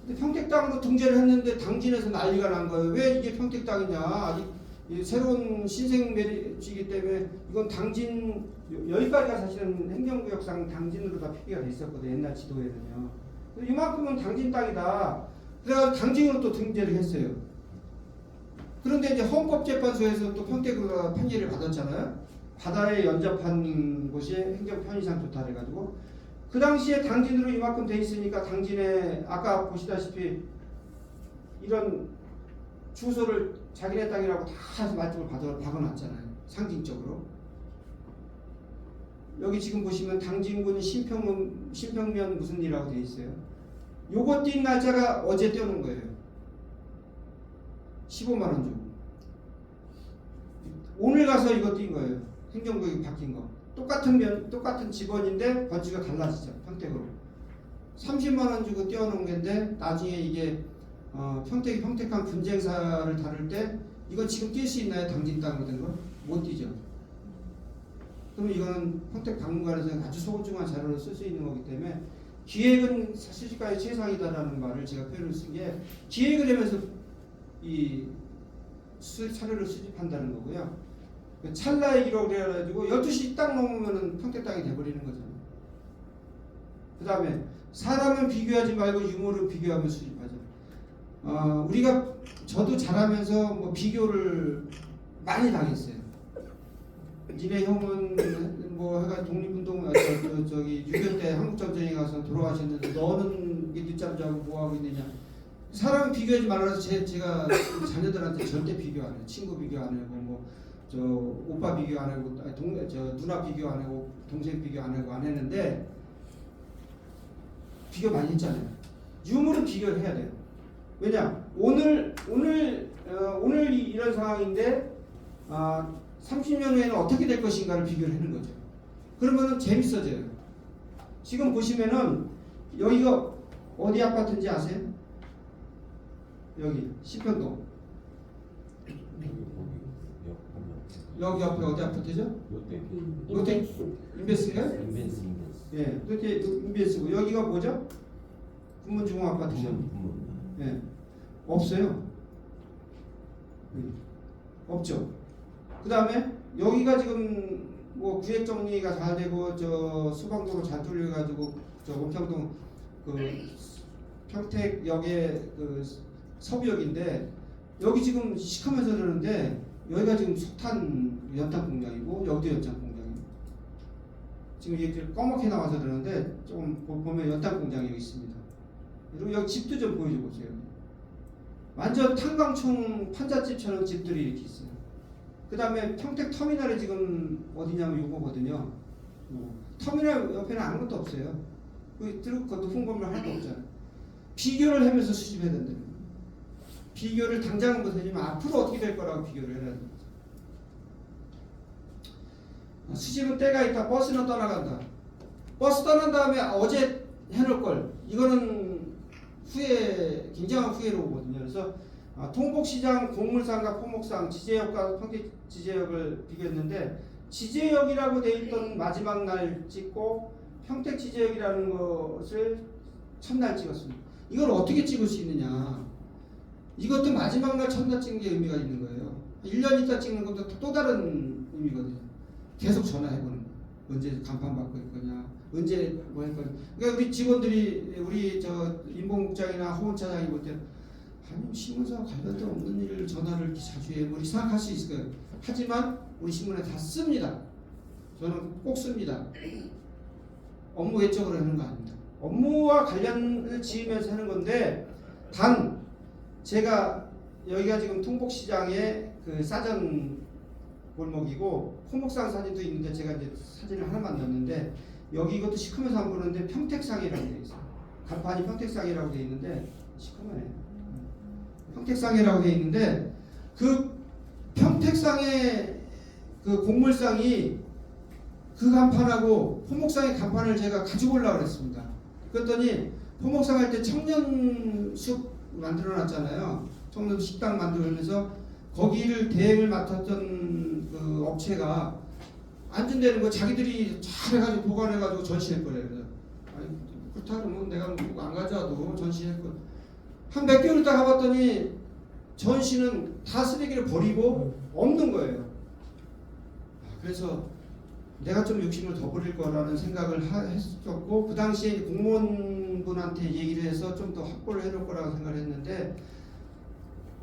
근데 평택당으로 등재를 했는데 당진에서 난리가 난 거예요. 왜 이게 평택당이냐? 아직 이 새로운 신생 메리지이기 때문에 이건 당진 여기까지가 사실은 행정구역상 당진으로 다 표기가 돼 있었거든요. 옛날 지도에는요. 이만큼은 당진 땅이다. 그래서 당진으로 또 등재를 했어요. 그런데 이제 헌법재판소에서 또 평택으로 판결을 받았잖아요. 바다에 연접한 곳이 행정 편의상 좋다 해가지고 그 당시에 당진으로 이만큼 돼 있으니까 당진에 아까 보시다시피 이런 주소를 자기네 땅이라고 다 말뚝을 박아놨잖아요. 상징적으로. 여기 지금 보시면 당진군 신평면 무슨 일이라고 돼 있어요. 요거 띈 날짜가 어제 떼어놓은 거예요. 15만 원 주고. 오늘 가서 이거 띈 거예요. 행정구역이 바뀐 거. 똑같은 직원인데 번지가 달라지죠. 평택으로. 30만 원 주고 떼어놓은 건데 나중에 이게 평택한 분쟁사를 다룰 때 이거 지금 뛸 수 있나요? 당진 땅으로 된 거? 못 뛰죠. 그럼 이거는 평택박물관에서 아주 소중한 자료로 쓸 수 있는 거기 때문에 기획은 수식가의 최상이다라는 말을 제가 표현을 쓴 게 기획을 하면서 이 자료를 수집한다는 거고요. 찰나의 기록을 해가지고 12시 딱 넘으면은 평택 땅이 돼버리는 거잖아요. 그 다음에 사람은 비교하지 말고 유물을 비교하며 수집하죠. 저도 자라면서 뭐 비교를 많이 당했어요. 니네 형은 뭐 해가 독립운동 저기 6.25 때 한국전쟁에 가서 돌아가셨는데 너는 늦잠 자고 뭐 하고 있느냐. 사람 비교하지 말아서 제가 자녀들한테 절대 비교 안 해요. 친구 비교 안 하고 뭐 저 오빠 비교 안 하고 저 누나 비교 안 하고 동생 비교 안 하고 안 했는데 비교 많이 했잖아요. 유물은 비교를 해야 돼요. 왜냐 오늘 이런 상황인데 30년 후에는 어떻게 될 것인가를 비교를 하는 거죠. 그러면은 재밌어져요. 지금 보시면은 여기가 어디 아파트인지 아세요? 여기 시평동. 여기 앞에 어디 아파트죠? 롯데 인베스인가요? 예, 롯데 인베스고 여기가 뭐죠? 군문중앙 아파트죠. 예, 없어요. 없죠. 그 다음에 여기가 지금 뭐 구획 정리가 잘 되고 저 수방도로 잘 뚫려가지고 저 원평동 그 평택역의 그 서부역인데 여기 지금 시커면서 그러는데 여기가 지금 석탄 연탄 공장이고 여기도 연탄 공장이에요. 지금 이게 검게 나와서 그러는데 조금 보면 연탄 공장이 여기 있습니다. 그리고 여기 집도 좀 보여줘보세요. 완전 탄광총 판잣집처럼 집들이 이렇게 있어요. 그 다음에 평택 터미널이 지금 어디냐면 요거거든요. 터미널 옆에는 아무것도 없어요. 그것도 홍보물 하나도 없잖아요. 비교를 하면서 수집해야 된다는 거예요. 비교를 당장은 못하지만 앞으로 어떻게 될 거라고 비교를 해야 됩니다. 수집은 때가 있다. 버스는 떠나간다. 버스 떠난 다음에 어제 해놓을 걸. 이거는 굉장한 후회로 오거든요. 그래서 통복시장, 곡물상과 포목상, 지제역과 평택 지제역을 비교했는데 지제역이라고 돼 있던 마지막 날 찍고 평택 지제역이라는 것을 첫날 찍었습니다. 이걸 어떻게 찍을 수 있느냐? 이것도 마지막 날 첫날 찍는 게 의미가 있는 거예요. 1년 있다 찍는 것도 또 다른 의미거든요. 계속 전화해보는 거예요. 언제 간판 받고 있거냐, 언제 뭐 할 거냐. 그러니까 우리 직원들이 우리 저 인봉국장이나 호원차장이 볼 때 아니 신문사와 관련도 없는 일을 전화를 이렇게 자주 해 뭐 생각할 수 있을 거예요. 하지만 우리 신문에 다 씁니다. 저는 꼭 씁니다. 업무 외적으로 하는 거 아닙니다. 업무와 관련을 지으면서 하는 건데 단 제가 여기가 지금 통복시장의 그 사전 골목이고 포목상 사진도 있는데 제가 이제 사진을 하나만 넣었는데 여기 이것도 시커면서 안 보는데 평택상이라고 되어 있어요. 간판이 평택상이라고 되어 있는데 시커면해요. 평택상이라고 되어 있는데 그 평택상의 그 곡물상이 그 간판하고 포목상의 간판을 제가 가지고 올라고 그랬습니다. 그랬더니 포목상 할 때 청년숲 만들어 놨잖아요. 청년 식당 만들면서 거기를 대행을 맡았던 그 업체가 안 준다는 거 자기들이 잘 해가지고 보관해가지고 전시했거래요. 그래서 아니, 그렇다 그러면 내가 안 가져와도 전시했고 한 몇 개월 있다 가봤더니 전시는 다 쓰레기를 버리고 없는 거예요. 그래서 내가 좀 욕심을 더 부릴 거라는 생각을 했었고 그 당시에 공무원분한테 얘기를 해서 좀 더 확보를 해놓을 거라고 생각을 했는데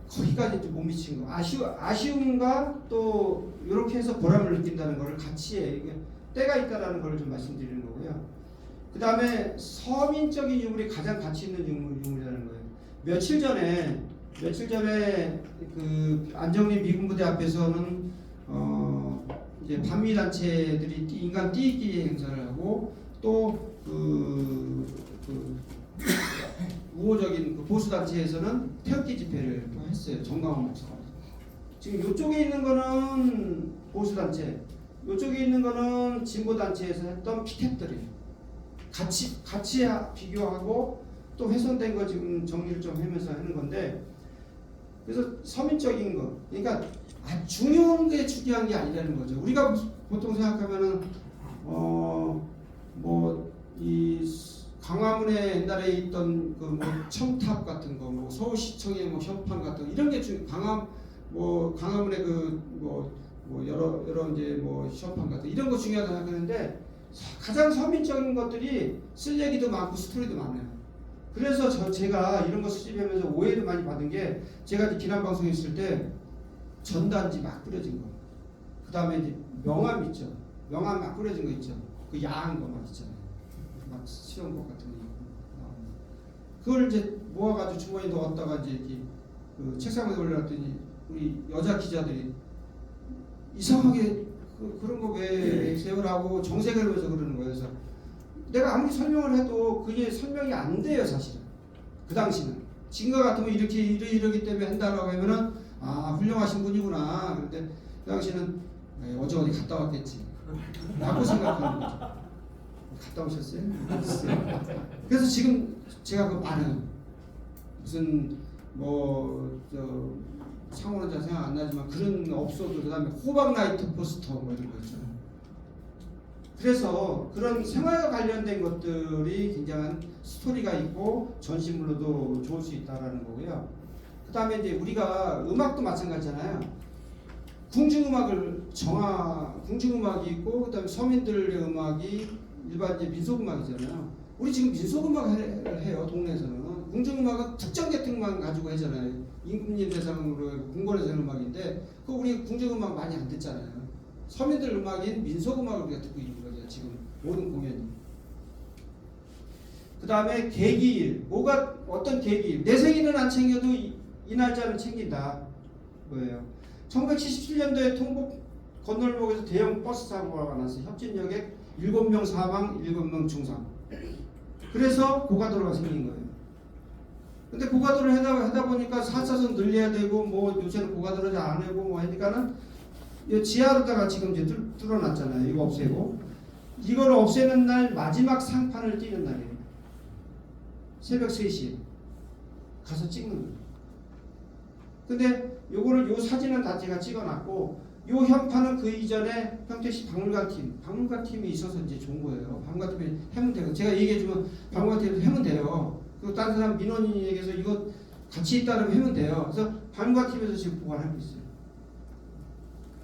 거기까지 좀 못 미친 거. 아쉬움과 또 이렇게 해서 보람을 느낀다는 거를 같이 해. 이게 때가 있다라는 걸 좀 말씀드리는 거고요. 그 다음에 서민적인 유물이 가장 가치 있는 유물이라는 거예요. 며칠 전에 그 안정리 미군부대 앞에서는 이제 반미 단체들이 인간 띠기 행사를 하고 또 우호적인 그 보수 단체에서는 태극기 집회를 또 했어요. 정강원 목사가. 지금 이쪽에 있는 거는 보수 단체, 이쪽에 있는 거는 진보 단체에서 했던 피켓들이에요. 같이 비교하고 또 훼손된 거 지금 정리를 좀 하면서 하는 건데, 그래서 서민적인 거, 그러니까 중요한 게 중요한 게 아니라는 거죠. 우리가 보통 생각하면은 이 광화문에 옛날에 있던 그 뭐 첨탑 같은 거, 뭐 서울시청의 뭐 현판 같은 거, 이런 게 광화문에 여러 이제 뭐 현판 같은 이런 거 중요하다고 생각하는데 가장 서민적인 것들이 쓸 얘기도 많고 스토리도 많아요. 그래서 제가 이런 거 수집하면서 오해를 많이 받은 게 제가 이제 기남 방송에 있을 때 전단지 막 뿌려진 거, 그 다음에 이제 명함 있죠. 명함 막 뿌려진 거 있죠. 그 야한 거 막 있잖아요. 막 시험 것 같은 거. 그걸 이제 모아가지고 주머니에 넣었다가 이제 이렇게 그 책상에 올려놨더니 우리 여자 기자들이 이상하게 그런 거 왜 세우라고 정색을 하면서 그러는 거예요. 그래서 내가 아무리 설명을 해도 그게 설명이 안 돼요, 사실은. 그 당시는. 지금과 같으면 이러기 때문에 한다라고 하면은 아, 훌륭하신 분이구나. 그런데 그 당시는 어디 갔다 왔겠지. 라고 생각하는 거죠. 갔다 오셨어요? 그래서 지금 제가 그 많은 무슨 상호는 잘 생각 안 나지만 그런 업소들, 그 다음에 호박라이트 포스터 뭐 이런 거 있잖아요. 그래서 그런 생활과 관련된 것들이 굉장한 스토리가 있고 전시물로도 좋을 수 있다라는 거고요. 그 다음에 이제 우리가 음악도 마찬가지잖아요. 궁중음악이 있고, 그 다음에 서민들의 음악이 일반 이제 민속음악이잖아요. 우리 지금 민속음악을 해요, 동네에서는. 궁중음악은 특정 계통만 가지고 하잖아요. 임금님 대상으로 궁궐에서 하는 음악인데, 그거 우리 궁중음악 많이 안 듣잖아요. 서민들 음악인 민속음악을 우리가 듣고 있는 거죠, 지금 모든 공연이. 그 다음에 계기일, 어떤 계기일, 내 생일은 안 챙겨도 이 날짜는 챙긴다. 뭐예요? 1977년도에 통곡 건널목에서 대형 버스 사고가 났어요. 협진역에 7명 사망, 7명 중상. 그래서 고가도로가 생긴 거예요. 근데 고가도로를 하다 보니까 4차선 늘려야 되고, 뭐 요새는 고가도로 잘 안 하고 뭐 하니까는 이 지하로다가 지금 이제 뚫어놨잖아요. 이거 없애고. 이걸 없애는 날 마지막 상판을 띄는 날이에요. 새벽 3시에 가서 찍는 거예요. 근데 요 사진은 다 제가 찍어놨고, 요 현판은 그 이전에 평택시 박물관팀이 있어서 이제 좋은 거예요. 박물관팀이 하면 돼요. 제가 얘기해주면 박물관팀에서 하면 돼요. 그리고 다른 사람 민원인에게서 이거 같이 있다면 하면 돼요. 그래서 박물관팀에서 지금 보관하고 있어요.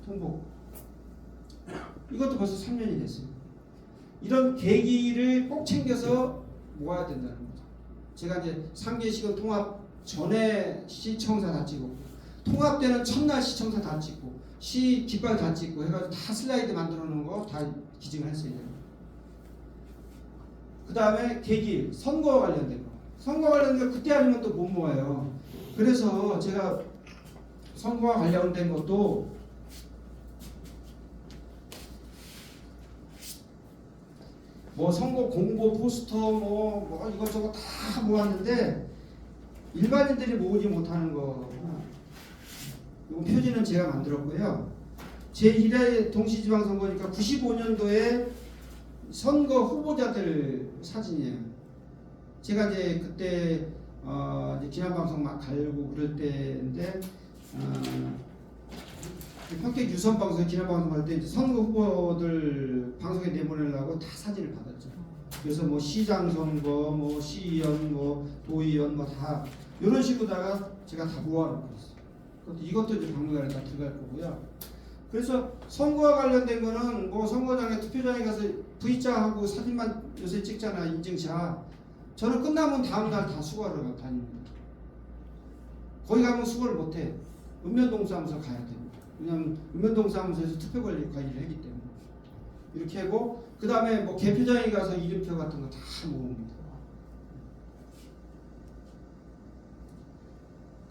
통보. 이것도 벌써 3년이 됐어요. 이런 계기를 꼭 챙겨서 모아야 된다는 거죠. 제가 이제 3개시간 통합 전에 시청사 다 찍었고, 통합되는 첫날 시청사 다 찍고, 시 깃발 다 찍고 해가지고 다 슬라이드 만들어 놓은 거 다 기증을 했어요. 그 다음에 계기, 선거와 관련된 거. 선거와 관련된 거 그때 아니면 또 못 모아요. 그래서 제가 선거와 관련된 것도 뭐 선거 공보 포스터 뭐 이것저것 다 모았는데 일반인들이 모으지 못하는 거. 이 표지는 제가 만들었고요. 제1회 동시지방선거니까 95년도에 선거 후보자들 사진이에요. 제가 이제 그때 이제 기남방송 막 갈고 그럴 때인데 평택 유선 방송, 기념 방송 할 때 이제 선거 후보들 방송에 내보내려고 다 사진을 받았죠. 그래서 뭐 시장 선거, 뭐 시의원, 뭐 도의원, 뭐 다 이런 식으로다가 제가 다 모아놓고 있어요. 이것도 이제 박물관에 다 들어갈 거고요. 그래서 선거와 관련된 거는 뭐 선거장에 투표장에 가서 V자하고 사진만 요새 찍잖아, 인증샷. 저는 끝나면 다음날 다 수거하러 다닙니다. 거기 가면 수거를 못해. 읍면동사무소 가야 됩니다. 왜냐하면 읍면동사무소에서 투표 관리를 하기 때문에. 이렇게 하고 그 다음에 뭐 개표장에 가서 이름표 같은 거 다 모읍니다.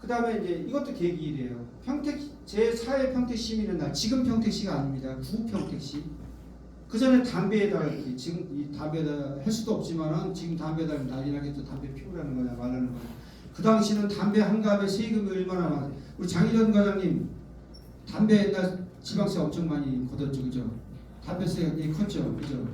그 다음에 이제 이것도 계기이래요. 평택 제4회 평택시민의 날, 지금 평택시가 아닙니다. 구 평택시. 그 전에 담배에다가 이렇게 지금 이 담배에다 할 수도 없지만은 지금 담배에다 난리 나겠죠. 담배 피우라는 거냐 말라는 거냐. 그 당시는 담배 한 갑에 세금이 얼마나 많아요. 우리 장희전 과장님 담배 옛날 지방세 엄청 많이 걷었죠, 그죠? 담배세가 굉장히 컸죠, 그죠?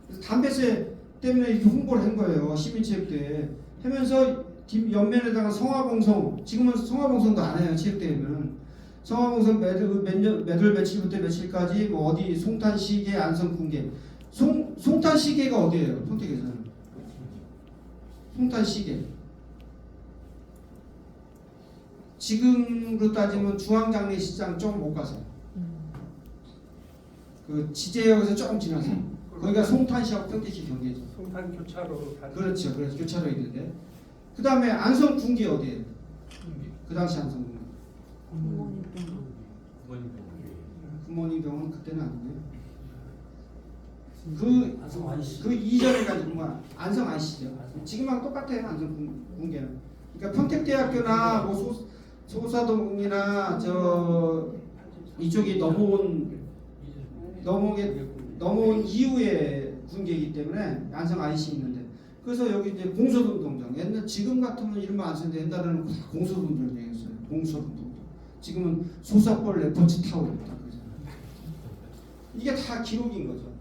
그래서 담배세 때문에 이렇게 홍보를 한 거예요. 시민체육대회 하면서 옆면에다가 성화봉송, 지금은 성화봉송도 안 해요. 체육대회면 성화봉송 매달 며칠부터 며칠까지 뭐 어디 송탄시계, 안성궁계. 송탄시계가 어디예요? 평택에서는 송탄시계. 지금으로 따지면 중앙장례시장 좀 못 가세요. 그 지제역에서 조금 지나서 거기가 송탄시하고 평택시 경계죠. 송탄 교차로 그렇죠. 그래서 교차로 있는데 그 다음에 안성궁기 어디예요? 그 당시 안성궁기. 부모님 병원 그때는 아니고요. 그 이전에 가지고 뭐 안성 아시죠? 지금하고 똑같아요. 안성궁계는. 그러니까 평택대학교나 뭐 소사동이나 저 이쪽이 넘어온 이후에 군계이기 때문에 안성 IC 있는데 그래서 여기 이제 공소동동장 옛날 지금 같으면 이름만 안 쓰는데 옛날에는 다 공소동동장이었어요. 공소동동장. 지금은 소사벌 레포츠 타워였다 그러잖아요. 이게 다 기록인 거죠.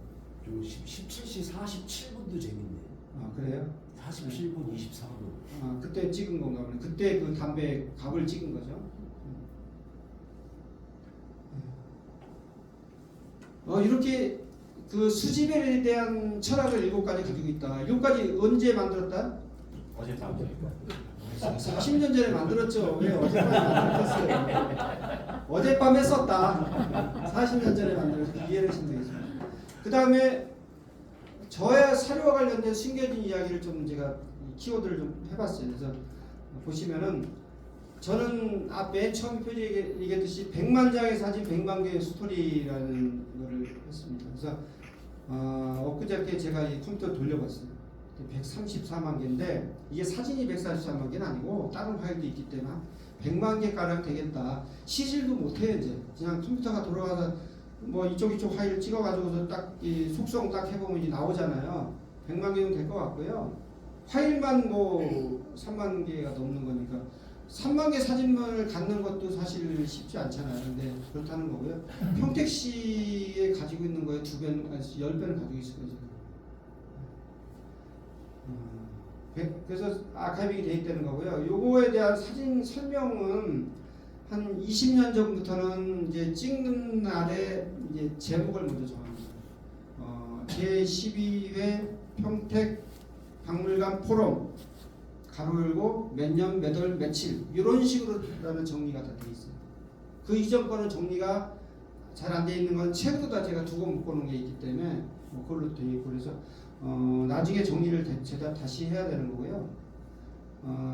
17시 47분도 재밌네. 아 그래요? 47분 24분. 아 그때 찍은 건가 보네. 그때 그 담배 갑을 찍은 거죠. 이렇게 그 수집에 대한 철학을 7가지 가지고 있다. 7가지 언제 만들었다? 어젯밤에. 40년 전에 만들었죠. 왜 어젯밤에 만들었어요? 어젯밤에 썼다. 40년 전에 만들어서 이해를 하시면 되겠습니다. 그 다음에 저의 사료와 관련된 숨겨진 이야기를 좀 제가 키워드를 좀 해봤어요. 그래서 보시면은 저는 맨 처음 표지에 얘기했듯이 100만 장의 사진 100만 개의 스토리라는 거를 했습니다. 그래서 엊그저께 제가 이 컴퓨터 돌려봤어요. 134만 개인데 이게 사진이 144만 개는 아니고 다른 파일도 있기 때문에 100만 개 가량 되겠다. 시질도 못해요 이제. 그냥 컴퓨터가 돌아가서 뭐 이쪽 파일 찍어가지고서 딱 이 속성 딱 해보면 이제 나오잖아요. 100만 개는 될 것 같고요. 파일만 뭐 3만 개가 넘는 거니까 3만 개 사진만을 갖는 것도 사실 쉽지 않잖아요. 근데 그렇다는 거고요. 평택시에 가지고 있는 거에 2배는, 10배는 가지고 있을 거죠. 그래서 아카이빙이 돼 있다는 거고요. 요거에 대한 사진 설명은 한 20년 전부터는 이제 찍는 날에 이제 제목을 먼저 정합니다. 제12회 평택 박물관 포럼 가로 열고 몇 년 몇 월 며칠 이런 식으로라는 정리가 다 돼 있어요. 그 이전 거는 정리가 잘 안 돼 있는 건 책으로 다 제가 두고 묶어놓은 게 있기 때문에 뭐 그걸로 돼 있고 그래서 나중에 정리를 제가 다시 해야 되는 거고요.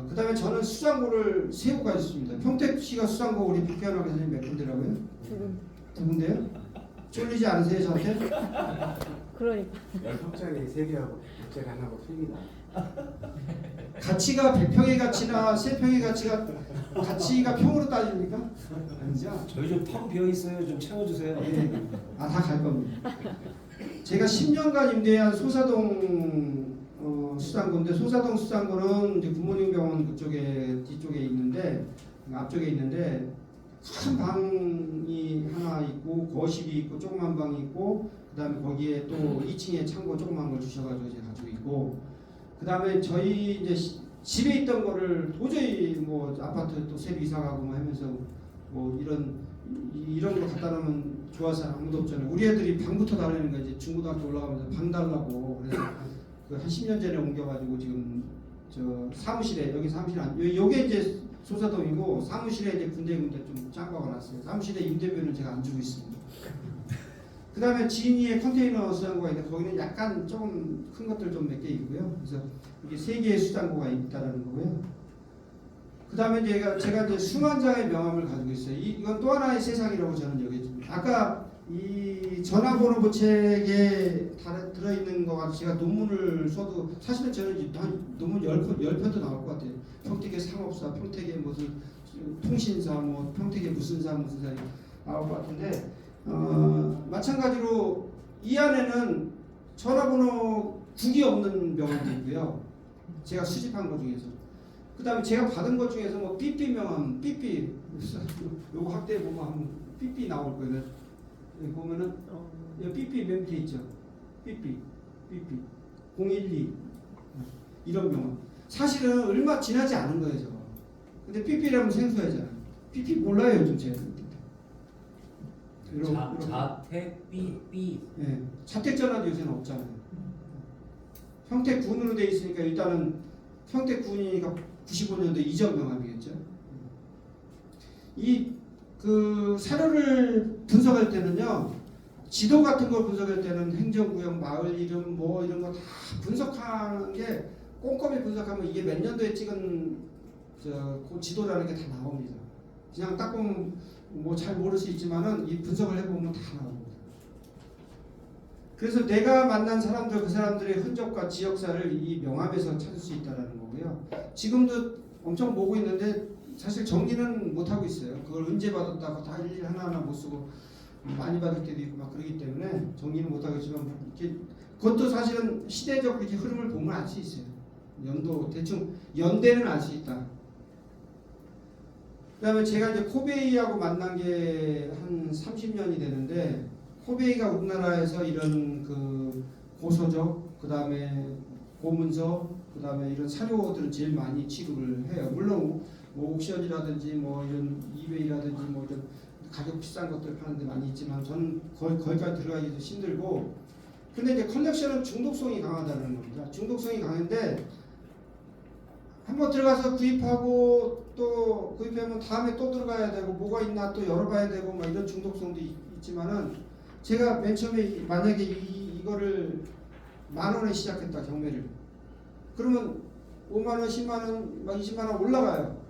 그 다음에 저는 수장고를 3구가 있습니다. 평택시가 수장고 우리 박혜원 교수님 몇 군데라고요? 2 군데요? 쫄리지 않으세요 저한테? 그러니까 10평짜리 3개하고 100짜리 하나고 틀립니다. 가치가 100평의 가치나 3평의 가치가 평으로 따집니까? 아니죠? 저희 좀 텅 비어 있어요. 좀 채워주세요. 다 갈 겁니다. 제가 10년간 임대한 소사동 수장고인데 소사동 수장고는 이제 부모님 병원 그쪽에 뒤쪽에 있는데 앞쪽에 있는데 큰 방이 하나 있고 거실이 있고 조그만 방이 있고 그다음에 거기에 또 2층에 창고 조그만 걸 주셔가지고 제가 가지고 있고 그다음에 저희 이제 집에 있던 거를 도저히 뭐 아파트 또 새로 이사 가고 뭐 하면서 뭐 이런 이런 거 갖다 놓으면 좋아서 아무도 없잖아요. 우리 애들이 방부터 달라는 거 이제 중고등학교 올라가면서 방 달라고 그래서 그 한 10년 전에 옮겨가지고 지금 저 사무실에 여기 사무실 안 요게 이제 소사동이고 사무실에 이제 군데 좀 짱박아 놨어요. 사무실에 임대료는 제가 안 주고 있습니다. 그 다음에 지인이의 컨테이너 수장고가 있는데 거기는 약간 조금 큰 것들 좀 몇 개 있고요. 그래서 이게 3개의 수장고가 있다라는 거고요. 그 다음에 제가 이제 수만 장의 명함을 가지고 있어요. 이건 또 하나의 세상이라고 저는 여겨집니다. 아까 이 전화번호 부책에 들어있는 거 같이 제가 논문을 써도 사실은 저는 한 논문 10편도 나올 것 같아요. 평택의 상업사, 평택의 무슨 통신사, 뭐 평택의 무슨 사 나올 것 같은데 마찬가지로 이 안에는 전화번호 국이 없는 명함도 있고요. 제가 수집한 것 중에서. 그 다음에 제가 받은 것 중에서 뭐 삐삐 명함, 삐삐 요거 확대해 보면 한번 삐삐 나올 거예요. 여기 보면은 여기 삐삐 몇 밑에 있죠. 삐삐 012 이런 명함. 사실은 얼마 지나지 않은 거예요, 저거. 근데 삐삐라면 생소하잖아요. 삐삐 몰라요, 요즘 제가. 자택 삐삐. 예, 자택전화도 요새는 없잖아요. 평택군으로 돼 있으니까 일단은 평택군이니까 95년도 이전 명함이겠죠. 이 그 사료를 분석할 때는요, 지도 같은 걸 분석할 때는 행정구역, 마을 이름 뭐 이런 거 다 분석하는 게 꼼꼼히 분석하면 이게 몇 년도에 찍은 그 지도라는 게 다 나옵니다. 그냥 딱 보면 뭐 잘 모를 수 있지만은 이 분석을 해보면 다 나옵니다. 그래서 내가 만난 사람들, 그 사람들의 흔적과 지역사를 이 명함에서 찾을 수 있다는 거고요. 지금도 엄청 보고 있는데 사실 정리는 못 하고 있어요. 그걸 언제 받았다고 다 일일이 하나하나 못 쓰고 많이 받을 때도 있고 막 그러기 때문에 정리는 못 하겠지만 이렇게 그것도 사실은 시대적 이렇게 흐름을 보면 알 수 있어요. 연도 대충 연대는 알 수 있다. 그다음에 제가 이제 코베이하고 만난 게 한 30년이 되는데 코베이가 우리나라에서 이런 그 고서적, 그다음에 고문서, 그다음에 이런 사료들을 제일 많이 취급을 해요. 물론 뭐 옥션이라든지 뭐 이런 이베이라든지 뭐 이런 가격 비싼 것들 파는 데 많이 있지만 저는 거기까지 들어가기도 힘들고, 근데 이제 컬렉션은 중독성이 강하다는 겁니다. 중독성이 강한데 한번 들어가서 구입하고 또 구입하면 다음에 또 들어가야 되고 뭐가 있나 또 열어봐야 되고 막 이런 중독성도 있지만은 제가 맨 처음에 만약에 이거를 10,000원에 시작했다, 경매를. 그러면 50,000원, 100,000원, 막 200,000원 올라가요.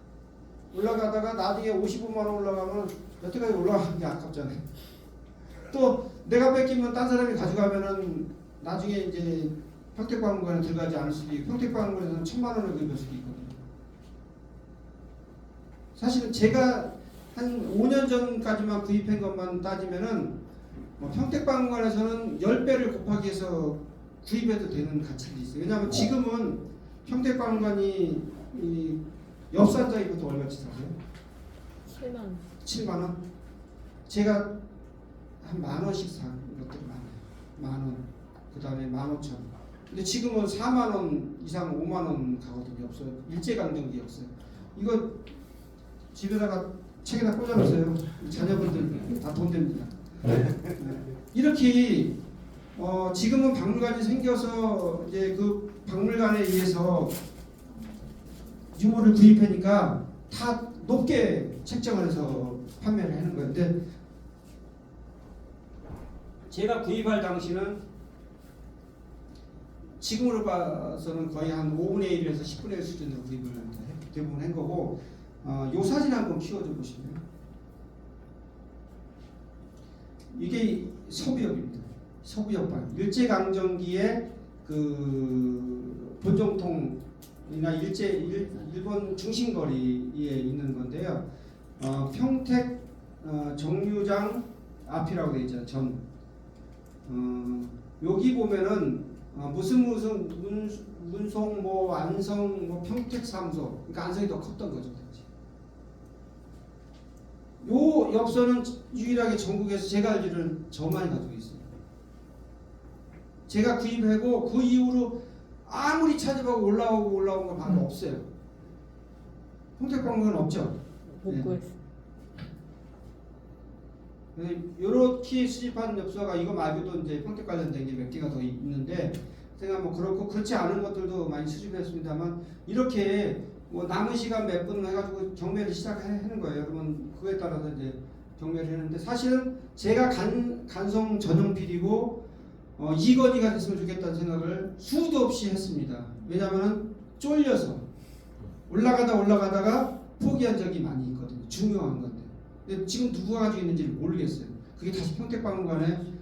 올라가다가 나중에 550,000원 올라가면 여태까지 올라가는 게 아깝잖아요. 또 내가 뺏기면 딴 사람이 가져가면은 나중에 이제 평택박물관에 들어가지 않을 수도 있고 평택박물관에서는 1,000,000원을 구입할 수도 있거든요. 사실은 제가 한 5년 전까지만 구입한 것만 따지면은 뭐 평택박물관에서는 10배를 곱하기 해서 구입해도 되는 가치들이 있어요. 왜냐하면 지금은 평택박물관이 이 엽산자이부터 얼마치 사세요? 7만 원. 7만 원? 제가 한 10,000원씩 산 것들이 많아요. 10,000원, 그 다음에 15,000원. 근데 지금은 4만 원 이상 5만 원 가거든요. 없어요. 일제강점기 없어요. 이거 집에다가 책에다 꽂아놓으세요. 자녀분들 다 돈 됩니다. 이렇게 지금은 박물관이 생겨서 이제 그 박물관에 의해서 유물을 구입하니까 다 높게 책정을 해서 판매를 하는 거예요. 근데 제가 구입할 당시는 지금으로 봐서는 거의 한 5분의 1에서 10분의 1 수준으로 구입을 대부분 한 거고, 요 사진 한번 키워줘 보시면 이게 서부역입니다. 서부역방. 일제강점기에 그 본정통이나 일본 중심거리에 있는 건데요. 평택 정류장 앞이라고 되어 있잖아요. 전. 여기 보면은 무슨 문송 뭐 안성 뭐 평택사무소, 그러니까 안성이 더 컸던 거죠. 요 엽서는 유일하게 전국에서 제가 알기로는 저만 가지고 있어요. 제가 구입하고 그 이후로 아무리 찾아보고 올라온 거 바로 없어요. 평택박물관 없죠? 못 네. 구했어. 이렇게 수집한 엽서가 이거 말고도 이제 평택 관련된 게 몇 개가 더 있는데 제가 뭐 그렇고 그렇지 않은 것들도 많이 수집했습니다만 이렇게 뭐 남은 시간 몇 분 해가지고 경매를 시작하는 거예요. 그러면 그에 따라서 이제 경매를 했는데 사실은 제가 간송 전용 필이고 이건희가 됐으면 좋겠다는 생각을 수도 없이 했습니다. 왜냐하면 쫄려서 올라가다가 포기한 적이 많이 있거든요. 중요한 건데. 근데 지금 누가 가지고 있는지를 모르겠어요. 그게 다시 평택박물관에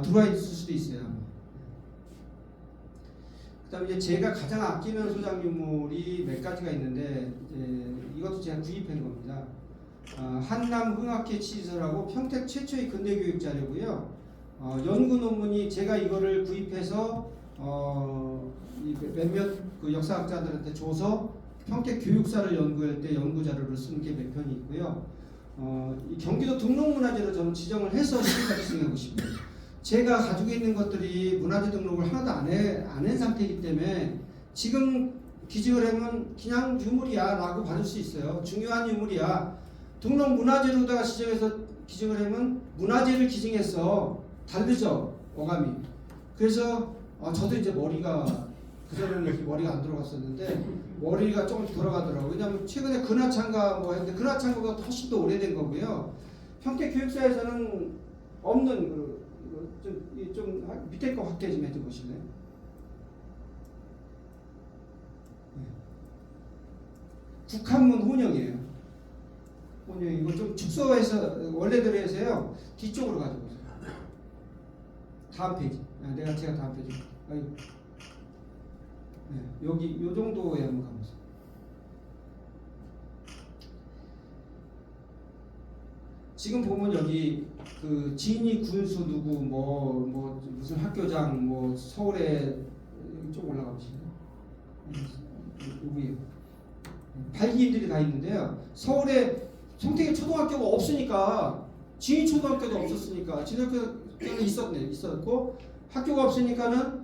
들어와 있을 수도 있어요. 그다음에 이제 제가 가장 아끼는 소장 유물이 몇 가지가 있는데 이것도 제가 구입한 겁니다. 한남 흥학회 치시설하고 평택 최초의 근대교육 자료고요. 연구 논문이 제가 이거를 구입해서 몇몇 그 역사학자들한테 줘서 평택 교육사를 연구할 때 연구 자료를 쓴 게 몇 편이 있고요. 이 경기도 등록문화재로 저는 지정을 해서 시기까지 진행하고 싶어요. 제가 가지고 있는 것들이 문화재 등록을 하나도 안 한 상태이기 때문에 지금 기증을 하면 그냥 유물이야 라고 받을 수 있어요. 중요한 유물이야. 등록 문화재로다가 지정해서 기증을 하면 문화재를 기증해서 다르죠 어감이. 그래서 저도 이제 머리가 그전에는 이렇게 머리가 안 들어갔었는데 머리가 조금 돌아가더라고요. 왜냐하면 최근에 근하창가 뭐 했는데 근하창가가 훨씬 더 오래된 거고요. 평택 교육사에서는 없는 좀 밑에 거 확대 좀 해줘 보실래요? 네. 국한문 혼영이에요. 혼영 이거 좀 축소해서 원래대로 해서요 뒤쪽으로 가져보세요. 다음 페이지. 제가 다음 페이지. 네, 여기 요 정도에 한번 가보세요. 지금 보면 여기 그 진위 군수 누구 뭐 무슨 학교장 뭐 서울에 좀 올라가 보시죠. 여기 발기인들이 다 있는데요. 서울에 평택에 초등학교가 없으니까 진위 초등학교도 없었으니까 진학교는 있었고 학교가 없으니까는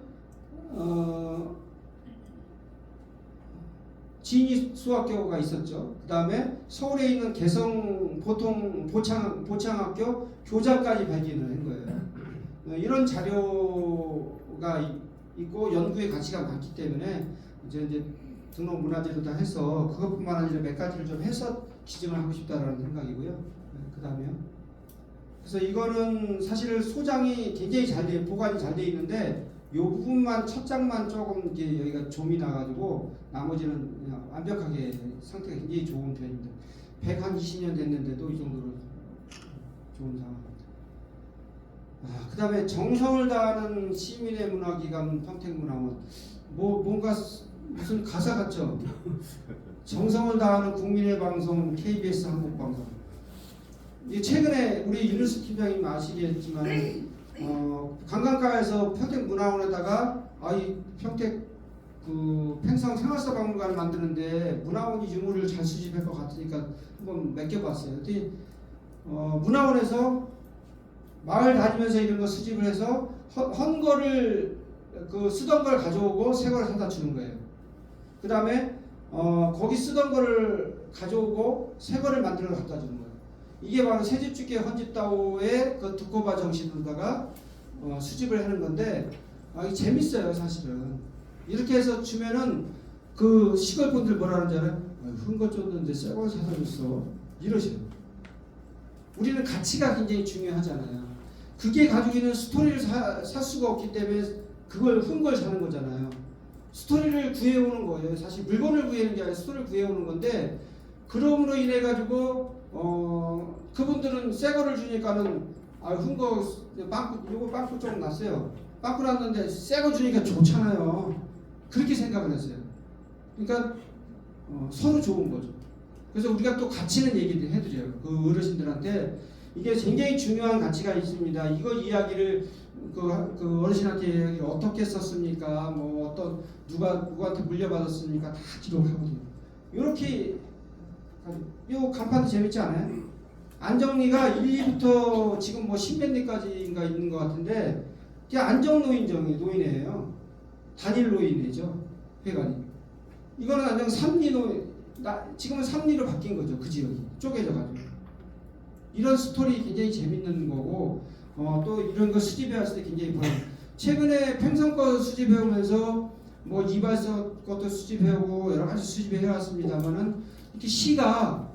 진위 수학교가 있었죠. 그 다음에 서울에 있는 개성 보통 보창학교 교장까지 발견을 한 거예요. 이런 자료가 있고 연구의 가치가 많기 때문에 이제 등록 문화재로 다 해서 그것뿐만 아니라 몇 가지를 좀 해서 기증을 하고 싶다라는 생각이고요. 그 다음에요. 그래서 이거는 사실 소장이 굉장히 보관이 잘 돼 있는데 요 부분만 첫 장만 조금 이제 여기가 좀이 나가지고 나머지는 그냥 완벽하게 상태가 굉장히 좋은 편입니다. 120년 됐는데도 이 정도로 좋은 상황입니다. 그 다음에 정성을 다하는 시민의 문화기관 평택문화원 뭔가 무슨 가사 같죠? 정성을 다하는 국민의 방송 KBS 한국방송. 최근에 우리 윤일수 팀장님 아시겠지만 관광가에서 평택문화원에다가 이 평택 그 팽성 생활사박물관을 만드는데 문화원이 유물을 잘 수집할 것 같으니까 한번 맡겨봤어요. 문화원에서 마을 다니면서 이런 거 수집을 해서 헌 거를 그 쓰던 걸 가져오고 새 거를 사다 주는 거예요. 그 다음에 거기 쓰던 거를 가져오고 새 거를 만들어 갖다 주는 거예요. 이게 바로 새집주기 헌집다오의 그 두꺼바 정신으로다가 수집을 하는 건데 이게 재밌어요 사실은. 이렇게 해서 주면은 그 시골 분들 뭐라 하는지 알아요? 흥거 쫓는데 새 걸 사다 줬어 이러시요. 우리는 가치가 굉장히 중요하잖아요. 그게 가지고 있는 스토리를 살 수가 없기 때문에 그걸 흥걸 사는 거잖아요. 스토리를 구해오는 거예요. 사실 물건을 구해오는 게 아니라 스토리를 구해오는 건데 그럼으로 인해 가지고 그분들은 새 거를 주니까는 흥거 빵꾸 좀 났어요. 빵꾸 났는데 새 거 주니까 좋잖아요. 그렇게 생각을 했어요. 그러니까 서로 좋은 거죠. 그래서 우리가 또 가치는 얘기를 해드려요. 그 어르신들한테 이게 굉장히 중요한 가치가 있습니다. 이거 이야기를 그 어르신한테 어떻게 썼습니까? 뭐 어떤 누구한테 물려받았습니까? 다 기록하거든요. 이렇게 요 간판도 재밌지 않아요? 안정리가 1, 2부터 지금 뭐 10몇 리까지인가 있는 것 같은데 그게 안정노인이에요. 단일 노인이죠. 회관이. 이거는 안정 3리 노인 지금은 3리로 바뀐 거죠. 그 지역이 쪼개져 가지고 이런 스토리 굉장히 재밌는 거고 또 이런 거 수집해 왔을 때 굉장히 보람. 최근에 팽성 거 수집해 오면서 뭐 이발소 것도 수집해 오고 여러 가지 수집해 왔습니다만은 이렇게 시가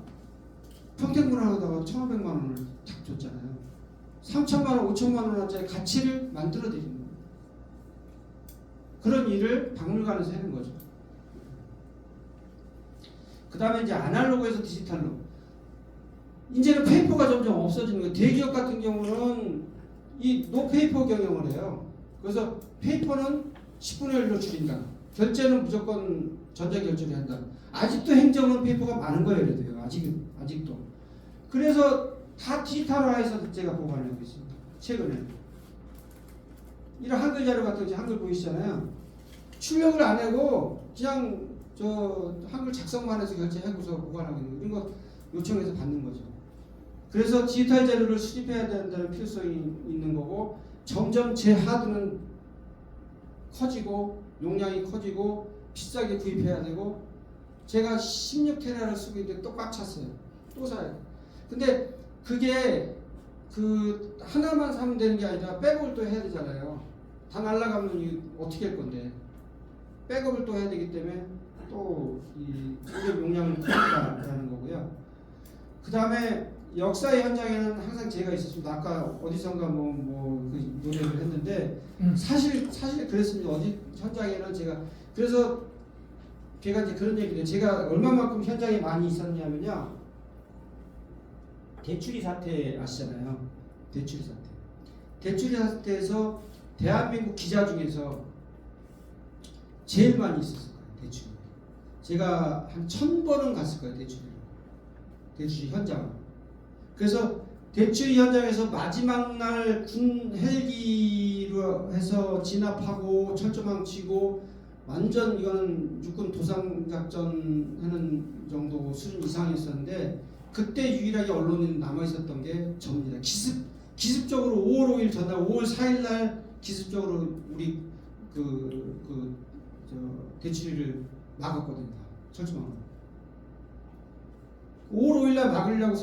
평택문화로다가 1,500만 원을 탁 줬잖아요. 3천만 원, 5천만 원짜리 가치를 만들어 드리는 거예요. 그런 일을 박물관에서 하는 거죠. 그 다음에 이제 아날로그에서 디지털로. 이제는 페이퍼가 점점 없어지는 거예요. 대기업 같은 경우는 이 노페이퍼 경영을 해요. 그래서 페이퍼는 10분의 1로 줄인다. 결제는 무조건 전자결제를 한다. 아직도 행정은 페이퍼가 많은 거예요. 그래도요. 아직도. 그래서 다 디지털화해서 제가 보관하고 있습니다. 최근에. 이런 한글 자료 같은 거 한글 보이시잖아요. 출력을 안 하고 그냥 저 한글 작성만 해서 결제하고서 보관하고 있는 거. 이런 거 요청해서 받는 거죠. 그래서 디지털 자료를 수집해야 된다는 필요성이 있는 거고 점점 제 하드는 커지고 용량이 커지고 비싸게 구입해야 되고 제가 16테라를 쓰고 있는데 또 꽉 찼어요. 또 사야 돼. 근데 그게 그 하나만 사면 되는 게 아니라 백업을 또 해야 되잖아요. 다 날라가면 이 어떻게 할 건데 백업을 또 해야 되기 때문에 또 이 용량을 커진다라는 거고요. 그 다음에 역사의 현장에는 항상 제가 있었습니다. 아까 어디선가 그 노래를 했는데 사실 그랬습니다. 어디 현장에는 제가 그래서 제가 이제 그런 얘기를 해요. 제가 얼마만큼 현장에 많이 있었냐면요. 대추리 사태 아시잖아요. 대추리 사태. 대추리 사태에서 대한민국 기자 중에서 제일 많이 있었을 거예요. 대추리. 제가 한 1,000번은 갔을 거예요. 대추리 현장. 그래서 대추리 현장에서 마지막 날 군 헬기로 해서 진압하고 철조망 치고 완전 이거는 육군 도상작전 하는 정도 수준 이상이었었는데 그때 유일하게 언론이 남아있었던 게 접니다. 기습적으로 5월 5일 전날 5월 4일 날 기습적으로 우리 대추리를 막았거든요. 철조망으로. 5월 5일 날 막으려고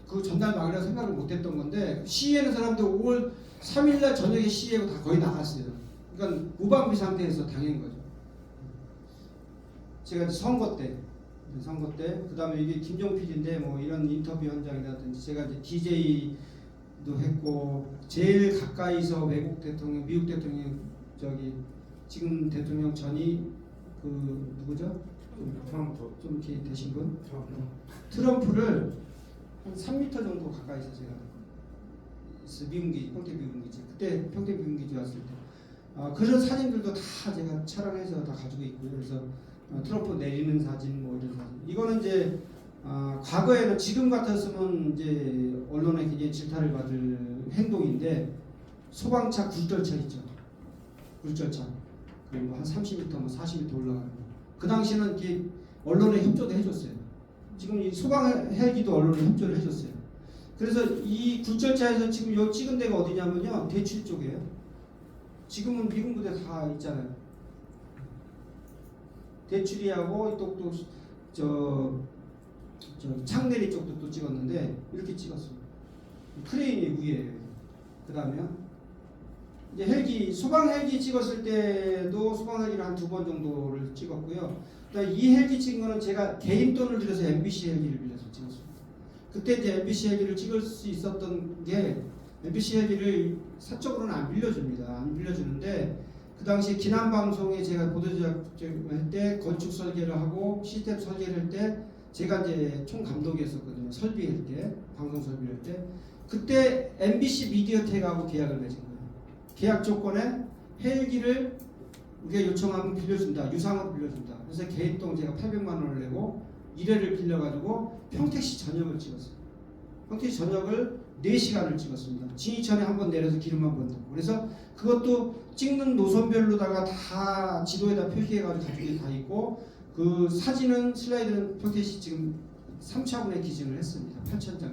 그 전날 막으려고 생각을 못했던 건데 시위하는 사람들 5월 3일 날 저녁에 시위하고 다 거의 나갔어요. 그러니까 무방비 상태에서 당한 거죠. 제가 선거 때 그 다음에 이게 김종 PD인데 뭐 이런 인터뷰 현장이라든지 제가 이제 DJ도 했고 제일 가까이서 외국 대통령, 미국 대통령 지금 대통령 전이 그 누구죠? 좀 이렇게 되신 분? 트럼프를 한 3m 정도 가까이서 제가 미군기지, 평택 미군기지. 그때 평택 미군기지 왔을 때 그런 사진들도 다 제가 촬영해서 다 가지고 있고요. 그래서 트럼프 내리는 사진, 뭐 이런 사진. 이거는 이제 과거에는 지금 같았으면 이제 언론에 굉장히 질타를 받을 행동인데 소방차 굴절차 있죠. 굴절차. 그리고 한 30m, 뭐 40m 올라가는 거. 그 당시에는 이게 언론에 협조도 해줬어요. 지금 이 소방 헬기도 언론에 협조를 해줬어요. 그래서 이 굴절차에서 지금 요 찍은 데가 어디냐면요. 대추리 쪽이에요. 지금은 미군 부대 다 있잖아요. 대추리하고 이쪽도 저 창내리 쪽도 또 찍었는데 이렇게 찍었어요. 크레인이 위에. 그 다음에 이제 헬기 소방 헬기 찍었을 때도 소방 헬기를 한 2번 정도를 찍었고요. 그다음에 이 헬기 찍은 거는 제가 개인 돈을 들여서 MBC 헬기를 빌려서 찍었습니다. 그때 이제 MBC 헬기를 찍을 수 있었던 게 MBC 헬기를 사적으로는 안 빌려줍니다. 안 빌려주는데 그 당시 기남 방송에 제가 보도 제작을 할 때 건축 설계를 하고 시스템 설계를 할 때 제가 이제 총 감독이었었거든요. 설비할 때 방송 설비할 때 그때 MBC 미디어텍하고 계약을 맺은 거예요. 계약 조건에 헬기를 우리가 요청하면 빌려준다. 유상으로 빌려준다. 그래서 개인돈 제가 800만 원을 내고 1회를 빌려가지고 평택시 전역을 찍었어요. 평택시 전역을 4시간을 찍었습니다. 진이천에 한번 내려서 기름 한번 넣고. 그래서 그것도 찍는 노선별로다가 다 지도에다 표시해가지고 가지고 다 있고 그 사진은 슬라이드는 평택시 지금 3차분에 기증을 했습니다. 8,000장.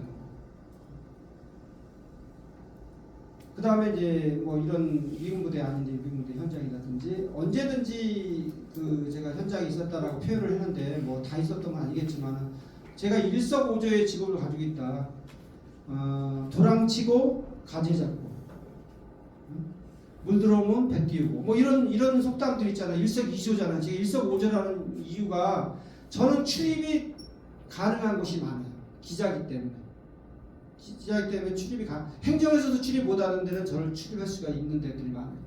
그 다음에 이제 뭐 이런 미군 부대 아닌데 미군 부대 현장이라든지 언제든지 그 제가 현장에 있었다라고 표현을 했는데 뭐 다 있었던 건 아니겠지만 제가 일석오조의 직업을 가지고 있다. 도랑치고 가재 잡고, 물 들어오면 배 띄우고, 뭐 이런 속담들 있잖아요. 일석이조잖아요. 제가 일석오조라는 이유가 저는 출입이 가능한 곳이 많아요. 기자기 때문에. 기자기 때문에 출입이 행정에서도 출입 못하는 데는 저를 출입할 수가 있는 데들이 많아요.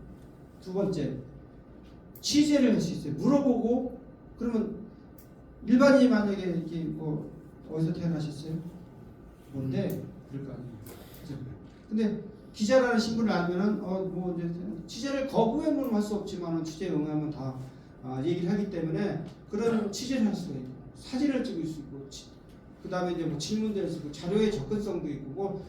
두 번째, 취재를 할 수 있어요. 물어보고, 그러면 일반인이 만약에 이렇게 뭐 어디서 태어나셨어요? 뭔데? 그럴 거 아니에요. 그죠? 근데 기자라는 신분을 알면은 뭐 이제 취재를 거부해는 할 수 없지만 취재에 응하면 다 얘기를 하기 때문에 그런 취재를 할 수가 있고, 사진을 찍을 수 있고, 그 다음에 이제 뭐 질문될 수 있고, 자료의 접근성도 있고, 뭐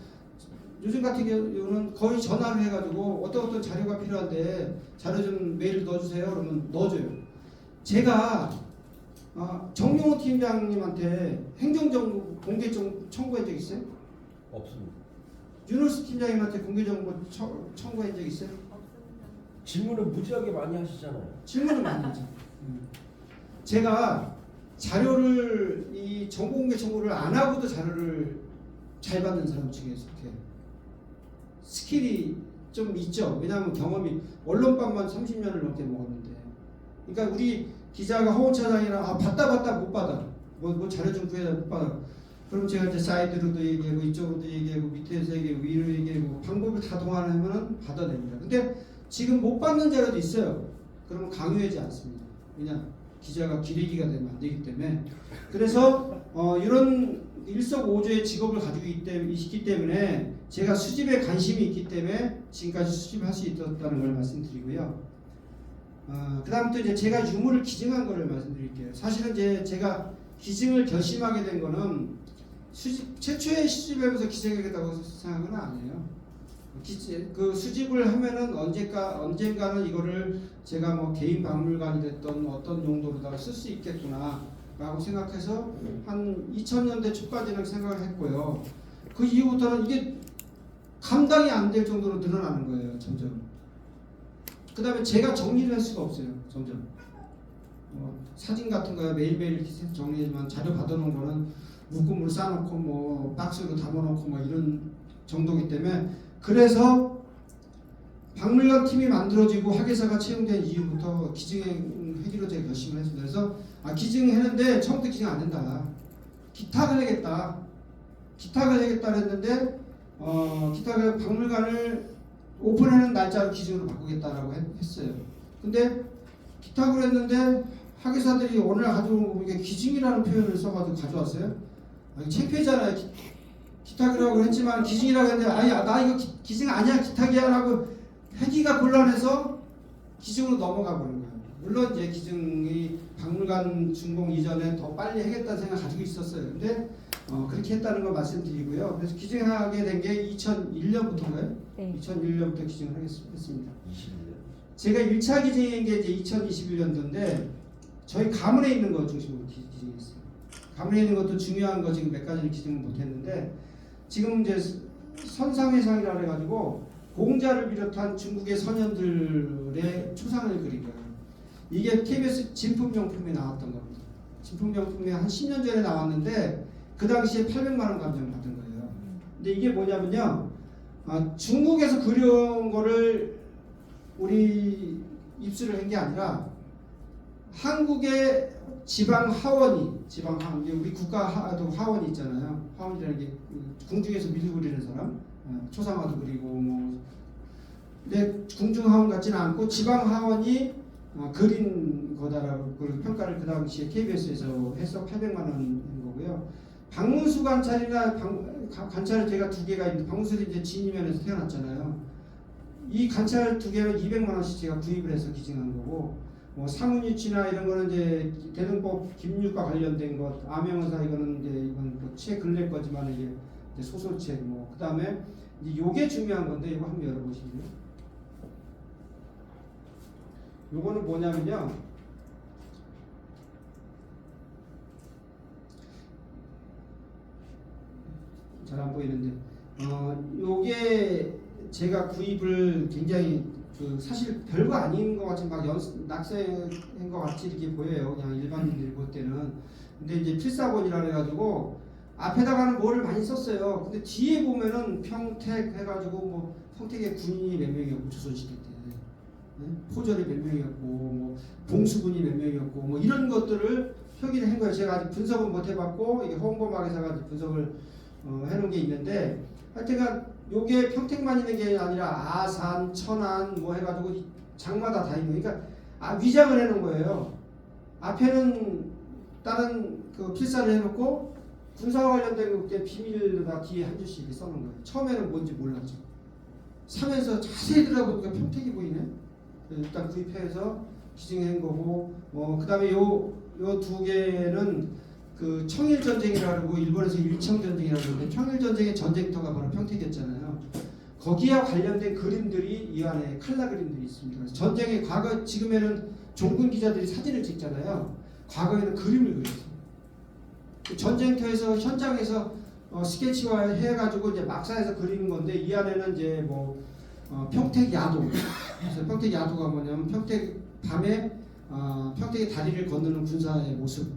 요즘 같은 경우는 거의 전화를 해가지고 어떤 자료가 필요한데 자료 좀 메일 넣어주세요. 그러면 넣어줘요. 제가 정용호 팀장님한테 행정정보 공개 청구한 적 있어요? 없습니다. 윤호수 팀장님한테 공개 정보 청구한 적 있어요? 질문을 무지하게 많이 하시잖아요. 질문을 많이 하죠. 제가 자료를 이 정보 공개 청구를 안 하고도 자료를 잘 받는 사람 중에 속해요. 스킬이 좀 있죠. 왜냐하면 경험이 언론밥만 30년을 넘게 먹었는데, 그러니까 우리 기자가 허원 차장이랑 받다 못 받아. 뭐 자료 좀 구해라 못 받아. 그럼 제가 이제 사이드로도 얘기하고 이쪽으로도 얘기하고 밑에서 얘기하고 위로 얘기하고 방법을 다 동원하면은 받아냅니다. 근데 지금 못 받는 자료도 있어요. 그러면 강요하지 않습니다. 왜냐? 기자가 기레기가 되면 안 되기 때문에. 그래서 이런 일석오조의 직업을 가지고 있기 때문에 제가 수집에 관심이 있기 때문에 지금까지 수집할 수 있었다는 걸 말씀드리고요. 그 다음 또 이제 제가 유물을 기증한 거를 말씀드릴게요. 사실은 이제 제가 기증을 결심하게 된 거는 최초의 수집하면서 기증하겠다고 생각은 아니에요. 그 수집을 하면은 언젠가는 이거를 제가 뭐 개인 박물관이 됐던 어떤 용도로다가 쓸 수 있겠구나 라고 생각해서 한 2000년대 초까지는 생각을 했고요. 그 이후부터는 이게 감당이 안 될 정도로 늘어나는 거예요. 점점. 그 다음에 제가 정리를 할 수가 없어요. 점점. 사진 같은 거야 매일매일 이렇게 정리하지만 자료 받아놓은 거는 묶음으로 싸놓고 뭐 박스로 담아놓고 뭐 이런 정도이기 때문에, 그래서 박물관 팀이 만들어지고 학예사가 채용된 이후부터 기증하기로 제가 결심을 했습니다. 그래서 기증했는데 처음부터 기증 안 된다. 기탁을 하겠다 했는데 기탁을 박물관을 오픈하는 날짜로 기증으로 바꾸겠다라고 했어요. 근데 기탁을 했는데 학예사들이 오늘 가져온 거 이게 기증이라는 표현을 써가지고 가져왔어요. 창피하잖아요. 기탁이라고 했지만 기증이라고 했는데 나 이거 기증 아니야 기탁이야라고 하기가 곤란해서 기증으로 넘어가 버린 거예요. 물론 이제 기증이 박물관 준공 이전에 더 빨리 하겠다는 생각 가지고 있었어요. 근데 그렇게 했다는 걸 말씀드리고요. 그래서 기증하게 된 게 2001년부터인가요? 네. 2001년부터 기증을 했습니다. 21년. 제가 1차 기증한 게 이제 2021년도인데 저희 가문에 있는 거 중심으로 기증했어요. 가문에 있는 것도 중요한 거 지금 몇 가지를 기증을 못했는데, 지금 이제 선상회상이라 해가지고 공자를 비롯한 중국의 선현들의 초상을 그린 거예요. 이게 KBS 진품명품에 나왔던 겁니다. 진품명품에 한 10년 전에 나왔는데 그 당시에 800만 원 감정을 받은 거예요. 근데 이게 뭐냐면요, 중국에서 그려온 거를 우리 입수를 한 게 아니라 한국의 지방 하원이 우리 국가 하원이 있잖아요. 하원이라는 게 궁중에서 미술 그리는 사람, 초상화도 그리고 뭐. 근데 궁중 하원 같지는 않고 지방 하원이 그린 거다라고 그 평가를 그 당시에 KBS에서 해서 800만 원인 거고요. 박문수 관찰이나 관찰 제가 두 개가 있는데, 박문수도 이제 진이면에서 태어났잖아요. 이 관찰 두 개는 200만 원씩 제가 구입을 해서 기증한 거고, 뭐 사문유치나 이런 거는 이제 대등법 김육과 관련된 것, 암행어사 이거는 이제 이건 책 근래 거지만 이게 이제 소설책 뭐, 그 다음에 이제 요게 중요한 건데 이거 한번 열어보시고요. 요거는 뭐냐면요, 잘 안 보이는데 요게 제가 구입을 굉장히 사실 별거 아닌 것 같이 막 낙서한 것 같이 이렇게 보여요. 그냥 일반인들이 볼 때는. 근데 이제 필사본이라 해가지고 앞에다가는 뭐를 많이 썼어요. 근데 뒤에 보면은 평택 해가지고 뭐 평택에 군인이 몇 명이었고 조선시대 때 포졸이 몇 명이었고 뭐 봉수군이 몇 명이었고 뭐 이런 것들을 표기를 한 거예요. 제가 아직 분석은 못 해봤고 이게 홍보막에서가 분석을 해놓은 게 있는데 하여튼간 요게 평택만 있는 게 아니라 아산, 천안 뭐 해가지고 장마다 다 있는 그러니까 위장을 해놓은 거예요. 앞에는 다른 그 필사를 해놓고 군사와 관련된 게 비밀로다 뒤에 한 줄씩 이렇게 써놓은 거예요. 처음에는 뭔지 몰랐죠. 사면서 자세히 들어보니까 평택이 보이네. 일단 구입해서 기증한 거고 그 다음에 요 두 개는 그 청일 전쟁이라고 일본에서 일청 전쟁이라고 하는데 청일 전쟁의 전쟁터가 바로 평택이었잖아요. 거기와 관련된 그림들이 이 안에 칼라 그림들이 있습니다. 그래서 전쟁의 과거 지금에는 종군 기자들이 사진을 찍잖아요. 과거에는 그림을 그렸어요. 전쟁터에서 현장에서 스케치화 해가지고 이제 막사해서 그리는 건데 이 안에는 이제 뭐 평택 야도. 그래서 평택 야도가 뭐냐면 평택 밤에 평택의 다리를 건너는 군사의 모습.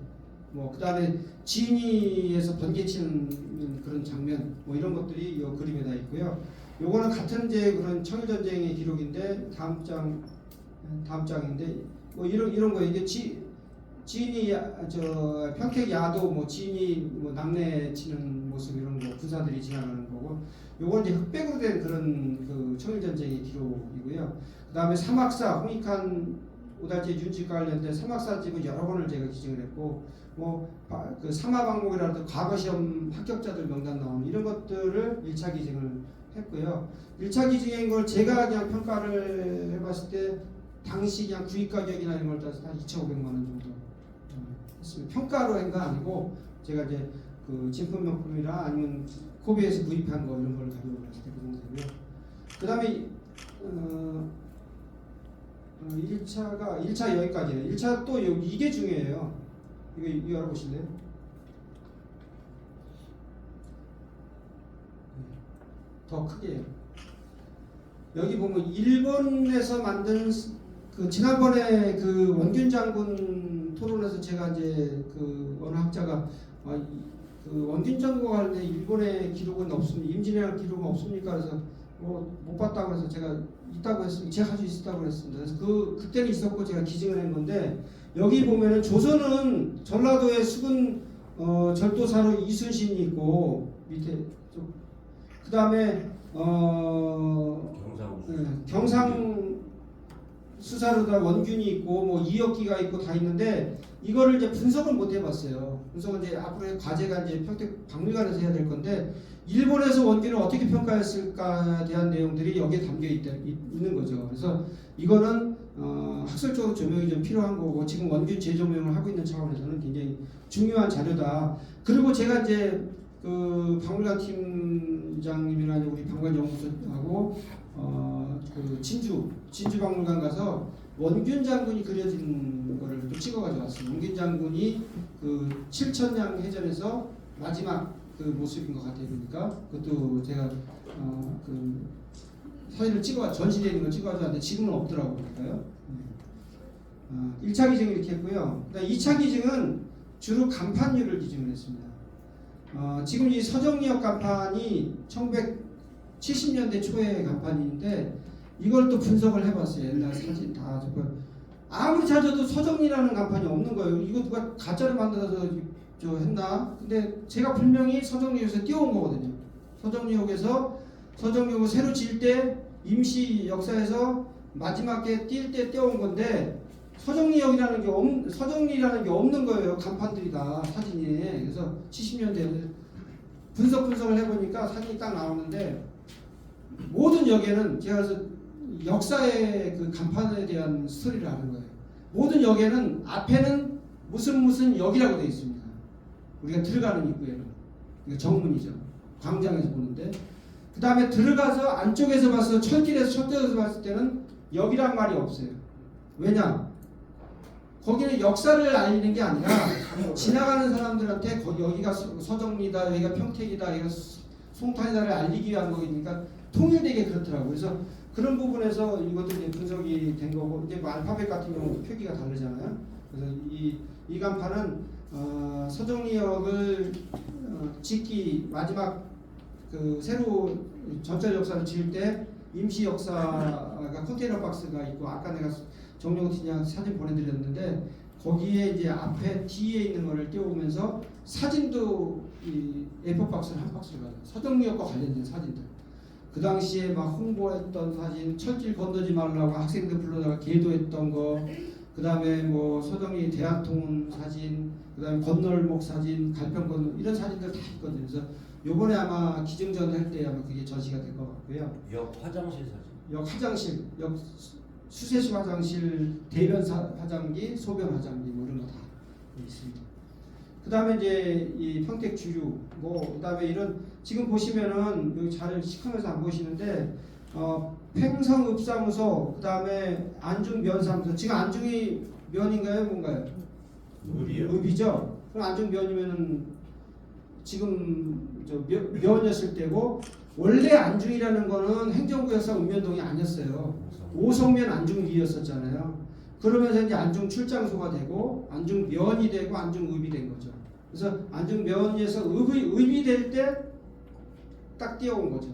뭐 그다음에 진이에서 번개치는 그런 장면. 뭐 이런 것들이 이 그림에 다 있고요. 요거는 같은 이제 그런 청일 전쟁의 기록인데 다음 장인데 뭐 이런 거 이게 지인이 저 평택 야도 뭐 지인이 뭐 남내 치는 모습 이런 거 군사들이 지나가는 거고 요건 이제 흑백으로 된 그런 그 청일 전쟁의 기록이고요. 그다음에 사막사 홍익한 오달제 윤직과 관련된 사막사 집은 여러 번을 제가 기증을 했고 뭐 그 사마방목이라도 과거 시험 합격자들 명단 나오는 이런 것들을 1차 기증을 했고요. 1차 기증인 걸 제가 그냥 평가를 해봤을 때 당시 그냥 구입 가격이나 이런 걸 따서 한 2,500만 원 정도 했습니다. 평가로 한 거 아니고 제가 이제 그 진품 명품이나 아니면 코비에서 구입한 거 이런 걸 가지고 갔을 때 그 정도고요. 그 다음에 1차 여기까지예요. 1차 또 이게 중요해요. 이거 열어보실래요? 더 크게 해요. 여기 보면 일본에서 만든 그 지난번에 그 원균 장군 토론에서 제가 이제 그 어느 학자가 그 원균 장군과 관련된 일본의 기록은 없습니다. 임진왜란 기록은 없습니까? 그래서 못 봤다고 해서 제가 있다고 했습니다. 제가 가지고 있었다고 그랬습니다. 그래서 그때는 있었고 제가 기증을 한 건데 여기 보면은 조선은 전라도의 수군 절도사로 이순신이 있고 밑에 그 다음에 경상 수사로다 원균이 있고 뭐 이역기가 있고 다 있는데 이거를 이제 분석을 못 해봤어요. 분석은 이제 앞으로의 과제가 이제 평택 박물관에서 해야 될 건데 일본에서 원균을 어떻게 평가했을까에 대한 내용들이 여기에 담겨 있는 거죠. 그래서 이거는 학술적으로 조명이 좀 필요한 거고 지금 원균 재조명을 하고 있는 차원에서는 굉장히 중요한 자료다. 그리고 제가 이제 그 박물관 팀장님이나 우리 박물관연구소하고 그 진주 박물관 가서 원균 장군이 그려진 거를 또 찍어가지고 왔어요. 원균 장군이 그 칠천량 해전에서 마지막 그 모습인 것 같아요. 그러니까 그것도 제가 그 사진을 전시되어 있는 걸 찍어가지고 왔는데 지금은 없더라고 그러니까요. 1차 기증을 이렇게 했고요. 2차 기증은 주로 간판류를 기증을 했습니다. 지금 이 서정리역 간판이 1970년대 초의 간판인데 이걸 또 분석을 해봤어요. 옛날 사진 다 아무리 찾아도 서정리라는 간판이 없는 거예요. 이거 누가 가짜를 만들어서 했나? 근데 제가 분명히 서정리역에서 띄워온 거거든요. 서정리역을 새로 지을 때 임시 역사에서 마지막에 뛸 때 띄워온 건데 서정리역이라는 게 없는 거예요. 간판들이 다 사진에. 그래서 70년대 분석을 해보니까 사진이 딱 나오는데 모든 역에는 제가 그래서 역사의 그 간판에 대한 스토리를 아는 거예요. 모든 역에는 앞에는 무슨 역이라고 되어 있습니다. 우리가 들어가는 입구에는 이거 정문이죠. 광장에서 보는데 그 다음에 들어가서 안쪽에서 봐서 철길에서 첫째에서 봤을 때는 역이란 말이 없어요. 왜냐? 거기는 역사를 알리는 게 아니라 지나가는 사람들한테 여기가 서정리다, 여기가 평택이다, 여기가 송탄이다를 알리기 위한 거니까 통일되게 그렇더라고요. 그래서 그런 부분에서 이것도 이제 분석이 된 거고 이제 뭐 알파벳 같은 경우 표기가 다르잖아요. 그래서 이 간판은 서정리역을 짓기 마지막 그 새로 전철 역사를 지을 때 임시 역사가 컨테이너 박스가 있고 아까 내가 정영호 팀장 사진 보내드렸는데 거기에 이제 앞에 뒤에 있는 거를 띄워보면서 사진도 이 A4 박스를 한 박스를 가져요. 서정리역과 관련된 사진들. 그 당시에 막 홍보했던 사진, 철길 건너지 말라고 학생들 불러다가 계도했던 거, 그 다음에 뭐 서정리 대한통운 사진, 그 다음에 건널목 사진, 갈평 건너 이런 사진들 다 있거든요. 그래서 요번에 아마 기증전 할 때 아마 그게 전시가 될 것 같고요. 역 화장실 사진. 역 화장실, 역 수세식 화장실, 대변 화장기, 소변 화장기 뭐 이런 거 다 있습니다. 그 다음에 이제 이 평택 주류, 뭐, 그 다음에 이런, 지금 보시면은, 여기 잘 시커면서 안 보시는데, 팽성읍사무소, 그 다음에 안중면사무소, 지금 안중이 면인가요? 뭔가요? 읍이요. 읍이죠? 그럼 안중면이면은, 지금, 면이었을 때고, 원래 안중이라는 거는 행정구역상 읍면동이 아니었어요. 오성면 안중리였었잖아요. 그러면서 이제 안중 출장소가 되고 안중면이 되고 안중읍이 된 거죠. 그래서 안중면에서 읍이 될 때 딱 뛰어온 거죠.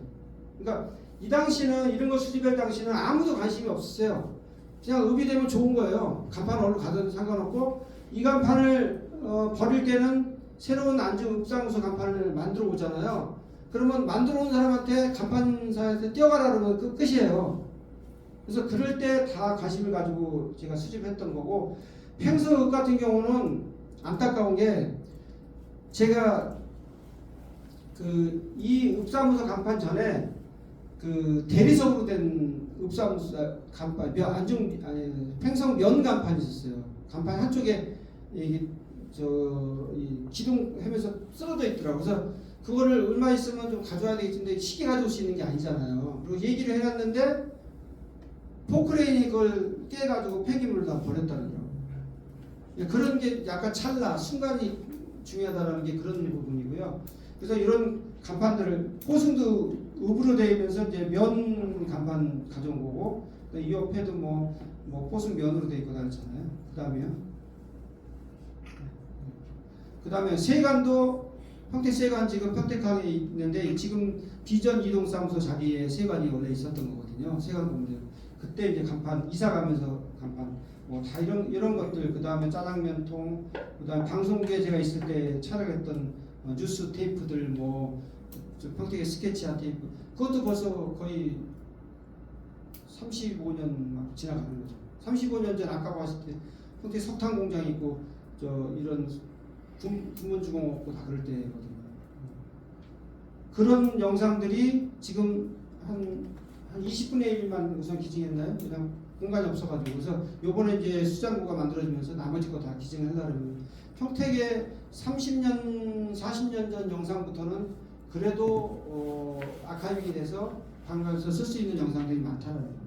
그러니까 이 당시는 이런 거 수립할 당시는 아무도 관심이 없었어요. 그냥 읍이 되면 좋은 거예요. 간판 어디로 가든 상관없고 이 간판을 버릴 때는 새로운 안중읍사무소 간판을 만들어 오잖아요. 그러면 만들어 온 사람한테 간판사한테 뛰어가라 그러면 끝이에요. 그래서 그럴 때 다 관심을 가지고 제가 수집했던 거고 팽서읍 같은 경우는 안타까운 게 제가 그 이 읍사무소 간판 전에 그 대리석으로 된 읍사무소 간판 팽성 면 간판이 있었어요. 간판 한쪽에 이게 이 기둥하면서 쓰러져 있더라고요. 그래서 그거를 얼마 있으면 좀 가져와야 되겠는데 쉽게 가져올 수 있는 게 아니잖아요. 그리고 얘기를 해놨는데 포크레인이 그걸 깨가지고 폐기물을 다 버렸다는 거. 그런 게 약간 찰나 순간이 중요하다는 게 그런 부분이고요. 그래서 이런 간판들을 포승도 읍으로 되어 있면서 이제 면 간판 가져온 거고 이 옆에도 뭐 포승 면으로 되어 있고 그렇잖아요. 그 다음에 세관도 평택 세관 지금 평택항에 있는데 지금 비전 이동사무소 자리에 세관이 원래 있었던 거거든요. 세관 공장. 그때 이제 간판 이사 가면서 간판 뭐 다 이런 것들 그 다음에 짜장면통 그 다음에 방송국에 제가 있을 때 촬영했던 뉴스 테이프들 뭐 평택의 스케치한 테이프 그것도 벌써 거의 35년 막 지나가는 거죠. 35년 전 아까 봤을 때 평택 석탄 공장 있고 이런 군문주공 없고 다 그럴 때거든요. 그런 영상들이 지금 한 20분의 1만 우선 기증했나요? 그냥 공간이 없어가지고 그래서 요번에 이제 수장고가 만들어지면서 나머지 거 다 기증하려면 평택에 30년 40년 전 영상부터는 그래도 아카이빙이 돼서 방송에서 쓸 수 있는 영상들이 많다는 겁니다.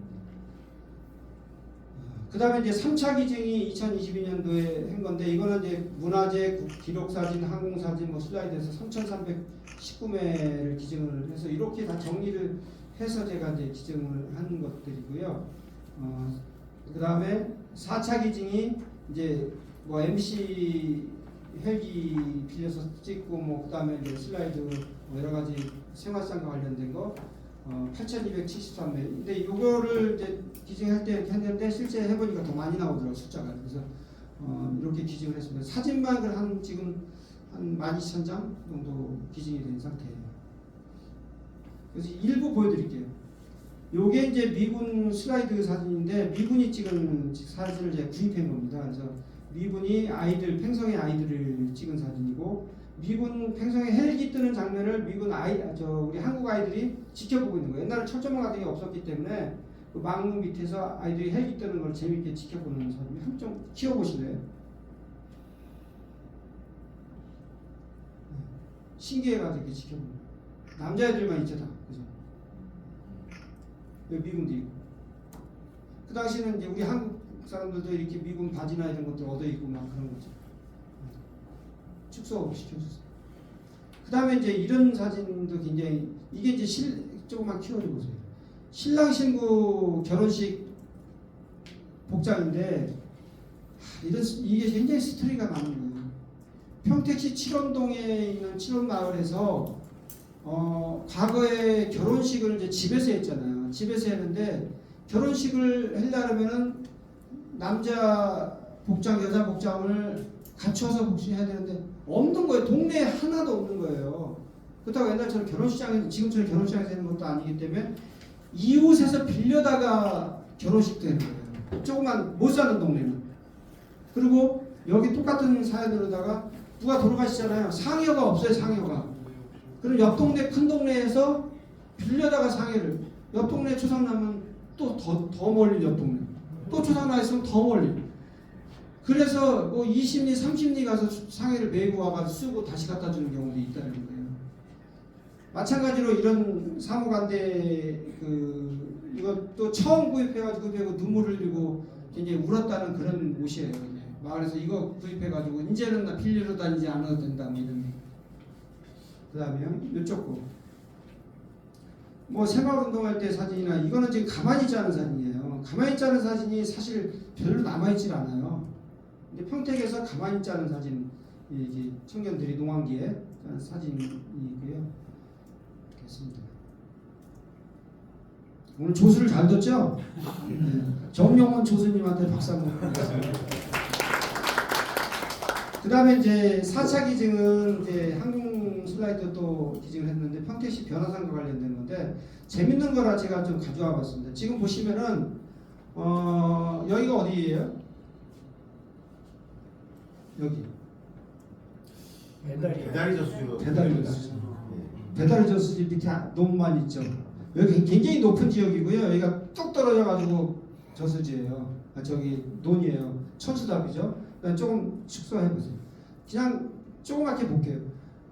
그 다음에 이제 3차 기증이 2022년도에 한 건데 이거는 이제 문화재, 기록사진, 항공사진, 뭐 슬라이드에서 3,319매를 기증을 해서 이렇게 다 정리를 해서 제가 이제 기증을 한 것들이고요. 그 다음에 4차 기증이 이제 뭐 MC 헬기 빌려서 찍고 뭐 그 다음에 이제 슬라이드 뭐 여러 가지 생활상과 관련된 거 8,273매. 근데 이거를 이제 기증할 때 이렇게 했는데 실제 해보니까 더 많이 나오더라고요 숫자가. 그래서 이렇게 기증을 했습니다. 사진만 지금 한 12,000장 정도 기증이 된 상태예요. 그래서 일부 보여드릴게요. 요게 이제 미군 슬라이드 사진인데 미군이 찍은 사진을 제가 구입한 겁니다. 그래서 미군이 팽성의 아이들을 찍은 사진이고 미군 팽성의 헬기 뜨는 장면을 우리 한국 아이들이 지켜보고 있는 거예요. 옛날에 철조망 같은 게 없었기 때문에 그 망루 밑에서 아이들이 헬기 뜨는 걸 재밌게 지켜보는 사진. 한좀 키워보실래요? 신기해가지고 이렇게 지켜보는. 남자애들만 있죠 다. 그죠? 여기 미군도 있고. 그 당시에는 이제 우리 한국 사람들도 이렇게 미군 바지나 이런 것들 얻어 입고 막 그런 거죠. 축소 시켜줬어요. 그 다음에 이제 이런 사진도 굉장히 이게 이제 조금만 키워줘 보세요. 신랑 신부 결혼식 복장인데 이게 굉장히 스토리가 많은 거예요. 평택시 칠원동에 있는 칠원마을에서 과거에 결혼식을 이제 집에서 했잖아요. 집에서 했는데 결혼식을 하려면은 남자 복장, 여자 복장을 갖춰서 복장해야 되는데 없는 거예요. 동네에 하나도 없는 거예요. 그렇다고 옛날처럼 결혼식장에서 지금처럼 결혼식장에서 하는 것도 아니기 때문에 이웃에서 빌려다가 결혼식도 하는 거예요. 조그만 못 사는 동네는. 그리고 여기 똑같은 사연으로다가 누가 돌아가시잖아요. 상여가 없어요. 상여가. 그럼 옆 동네 큰 동네에서 빌려다가 상해를 옆 동네 초상 나면 또 더 멀리 옆 동네 또 초상 나 있으면 더 멀리. 그래서 뭐 20리 30리 가서 상해를 메고 와가지고 쓰고 다시 갖다 주는 경우도 있다는 거예요. 마찬가지로 이런 사무관대 이것도 처음 구입해가지고 눈물을 흘리고 이제 울었다는 그런 옷이에요. 이제 마을에서 이거 구입해가지고 이제는 나 빌리러 다니지 않아도 된다 뭐 이런. 그다음에 이쪽 거. 뭐 새마을 운동할 때 사진이나 이거는 지금 가만히 있지 않은 사진이에요. 가만히 있지 않은 사진이 사실 별로 남아있질 않아요. 근데 평택에서 가만히 있지 않은 사진, 이게 청년들이 농한기에 사진이고요. 됐습니다. 오늘 조수를 잘 뒀죠? 네. 정용원 조수님한테 박수 한번 드리겠습니다. 그 다음에 이제 4차 기증은 이제 항공 슬라이드 또 기증을 했는데 평택시 변화상과 관련된 건데 재밌는 거라 제가 좀 가져와 봤습니다. 지금 보시면은 여기가 어디예요? 여기 배달이 저수지로 배달이 저수지. 배달이 저수지 밑에 너무만 있죠. 여기 굉장히 높은 지역이고요. 여기가 뚝 떨어져가지고 저수지예요. 저기 논이에요. 천수답이죠. 조금 축소해보세요. 그냥 조그맣게 볼게요.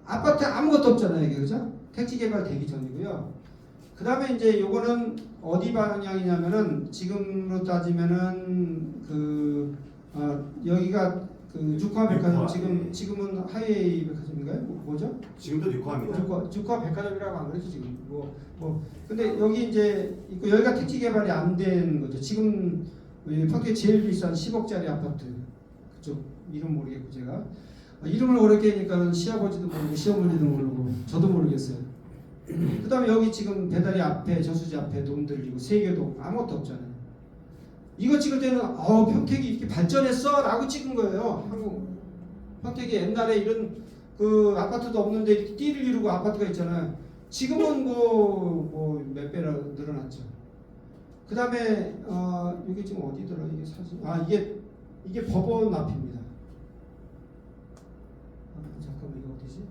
아파트 아무것도 없잖아요. 여기 그죠? 택지 개발 되기 전이고요. 그 다음에 이제 요거는 어디 방향이냐면은 지금으로 따지면은 여기가 주화 백화점 지금은 하이웨이 백화점인가요? 뭐죠? 지금도 뉴코합니다. 주화 백화점이라고 안 그러죠 지금. 근데 여기 이제 있고 여기가 택지 개발이 안 된 거죠. 지금 평택 제일 비싼 10억짜리 아파트 그쪽 이름 모르겠고 제가 이름을 어렵게 하니까 시아버지도 모르고 시어머니도 모르고 저도 모르겠어요. 그 다음에 여기 지금 배달이 앞에 저수지 앞에 놈들이고 세계도 아무것도 없잖아요. 이거 찍을 때는 평택이 이렇게 발전했어 라고 찍은 거예요. 평택이 옛날에 이런 아파트도 없는데 이렇게 띠를 이루고 아파트가 있잖아요. 지금은 뭐 몇 배나 늘어났죠. 그 다음에 이게 지금 어디더라 이게 사진 이게 법원 앞입니다. 잠깐만 이거 어디지?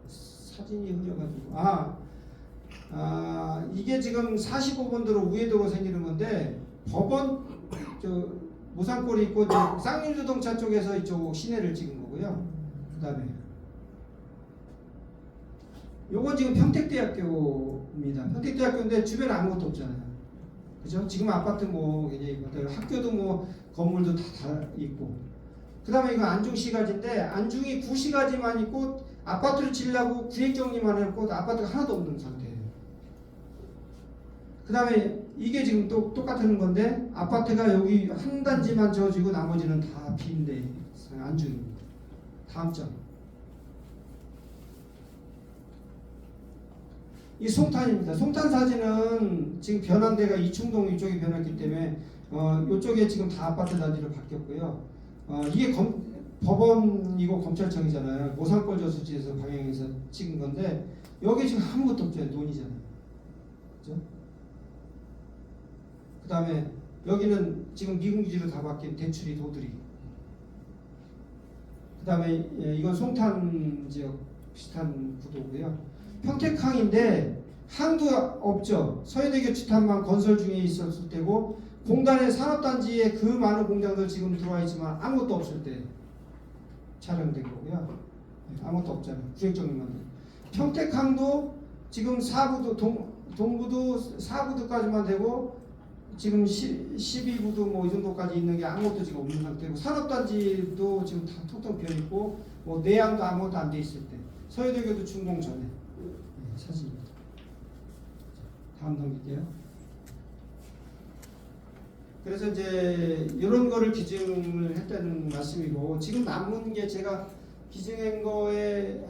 사진이 흐려가지고 이게 지금 45번도로 우회도로 생기는 건데 법원 모산골이 있고 쌍용자동차 쪽에서 이쪽 시내를 찍은 거고요. 그 다음에 요건 지금 평택대학교입니다. 평택대학교인데 주변에 아무것도 없잖아요. 그죠? 지금 아파트 학교도 뭐 건물도 다 있고. 그 다음에 이거 안중시가지인데 안중이 9시가지만 있고 아파트를 지으려고 구획정리만 해놓고 아파트가 하나도 없는 상태예요. 그 다음에 이게 지금 또 똑같은 건데 아파트가 여기 한 단지만 지어지고 나머지는 다 빈데 안중입니다. 다음 장. 이 송탄입니다. 송탄 사진은 지금 변한 데가 이충동 이쪽이 변했기 때문에 이쪽에 지금 다 아파트 단지로 바뀌었고요. 이게 법원이고 검찰청이잖아요. 모산골 저수지에서 방향에서 찍은 건데 여기 지금 아무것도 없죠. 논이잖아요. 그죠? 그 다음에 여기는 지금 미군기지로 다 바뀐 대출이 도들이. 그 다음에 이건 송탄 지역 비슷한 구도고요. 평택항인데 항도 없죠. 서해대교 주탄만 건설 중에 있었을 때고 공단의 산업단지에 그 많은 공장들 지금 들어와 있지만 아무것도 없을 때 촬영된 거고요. 아무것도 없잖아요. 구획정리만. 평택항도 지금 4부도 동부도 4부도까지만 되고 지금 12부도 뭐 이 정도까지 있는 게 아무것도 지금 없는 상태고 산업단지도 지금 다 텅텅 비어있고 뭐 내양도 아무것도 안 돼 있을 때 서해대교도 준공 전에 사진입니다. 다음 넘길게요. 그래서 이제 이런 거를 기증을 했다는 말씀이고 지금 남은 게 제가 기증한 거에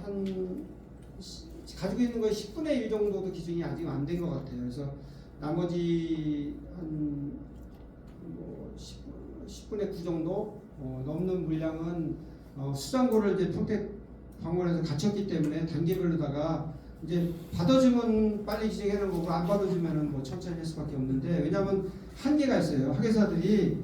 가지고 있는 거에 10분의 1 정도도 기증이 아직 안 된 것 같아요. 그래서 나머지 한 10분의 9 정도 넘는 물량은 수장고를 이제 평택박물관에서 갖췄기 때문에 단계별로다가 이제 받아주면 빨리 기증하는 거고 안 받아주면은 뭐 천천히 할 수밖에 없는데, 왜냐하면 한계가 있어요. 학예사들이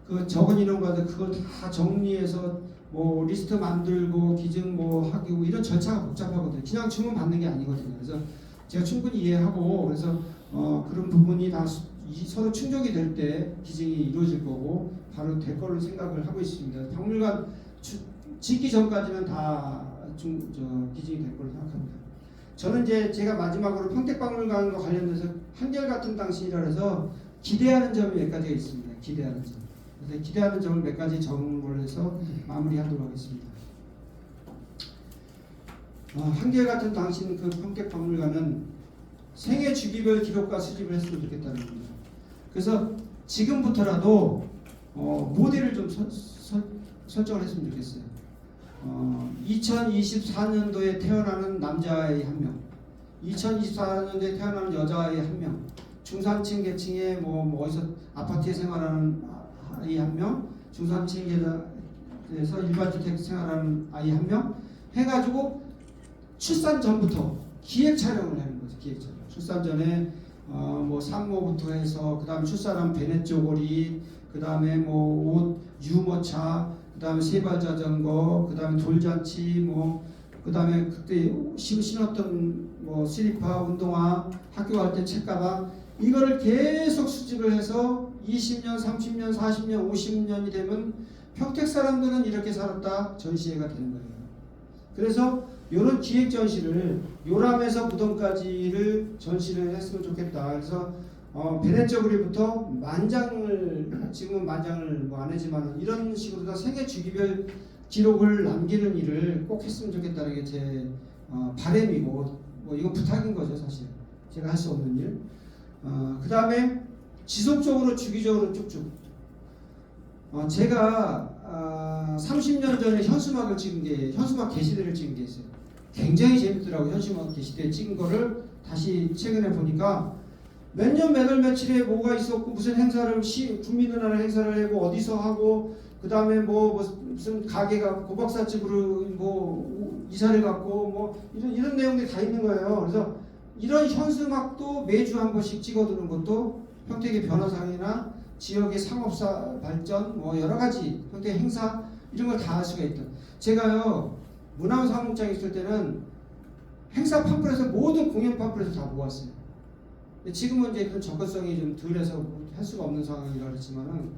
그 적은 인원과도 그걸 다 정리해서 뭐 리스트 만들고 기증 뭐 하고 이런 절차가 복잡하거든요. 그냥 주문 받는 게 아니거든요. 그래서 제가 충분히 이해하고, 그래서 그런 부분이 다 서로 충족이 될 때 기증이 이루어질 거고 바로 될 걸로 생각을 하고 있습니다. 박물관 짓기 전까지는 다 기증이 될 걸로 생각합니다. 저는 이제 제가 마지막으로 평택박물관과 관련돼서 한결같은 당신이라 해서 기대하는 점이 몇 가지가 있습니다. 기대하는 점. 그래서 기대하는 점을 몇 가지 정을 해서 마무리하도록 하겠습니다. 한결같은 당신 그 평택박물관은 생애 주기별 기록과 수집을 했으면 좋겠다는 겁니다. 그래서 지금부터라도 모델을 좀 설정을 했으면 좋겠어요. 2024년도에 태어나는 남자아이 1명, 2024년도에 태어나는 여자아이 1명, 중산층 계층에 뭐 어디서 아파트에 생활하는 아이 1명, 중산층에서 일반주택 생활하는 아이 1명 해가지고 출산 전부터 기획 촬영을 하는 거죠. 기획 촬영. 출산 전에 뭐 산모부터 해서 그 다음에 출산한 베네 쪼고리, 그 다음에 뭐 옷 유모차, 그 다음에 세발자전거, 그 다음에 돌잔치, 그 다음에 그때 신었던 뭐 슬리퍼, 운동화, 학교 갈 때 책가방, 이거를 계속 수집을 해서 20년, 30년, 40년, 50년이 되면 평택 사람들은 이렇게 살았다 전시회가 되는 거예요. 그래서 이런 기획 전시를 요람에서 무덤까지를 전시를 했으면 좋겠다. 그래서 베네쩌구리부터 만장을, 지금은 만장을 뭐 안 하지만 이런 식으로 다 생애 주기별 기록을 남기는 일을 꼭 했으면 좋겠다는 게 제 바람이고, 뭐 이거 부탁인 거죠. 사실 제가 할 수 없는 일. 그 다음에 지속적으로 주기적으로 쭉쭉 제가 30년 전에 현수막을 찍은 게, 현수막 게시대를 찍은 게 있어요. 굉장히 재밌더라고요. 현수막 게시대 찍은 거를 다시 최근에 보니까 몇 년 몇 월 며칠에 뭐가 있었고, 무슨 행사를 국민은하는 행사를 하고 어디서 하고, 그 다음에 뭐 무슨 가게가 고박사집으로 뭐 이사를 갔고 뭐 이런 내용들이 다 있는 거예요. 그래서 이런 현수막도 매주 한 번씩 찍어두는 것도 평택의 변화상이나 지역의 상업사 발전, 뭐 여러 가지 평택 행사 이런 걸 다 할 수가 있다. 제가요 문화원 사무국장에 있을 때는 행사 팜플렛을 모든 공연 팜플렛을 다 모았어요. 지금은 이제 그런 접근성이 좀 덜해서 할 수가 없는 상황이라 그랬지만은,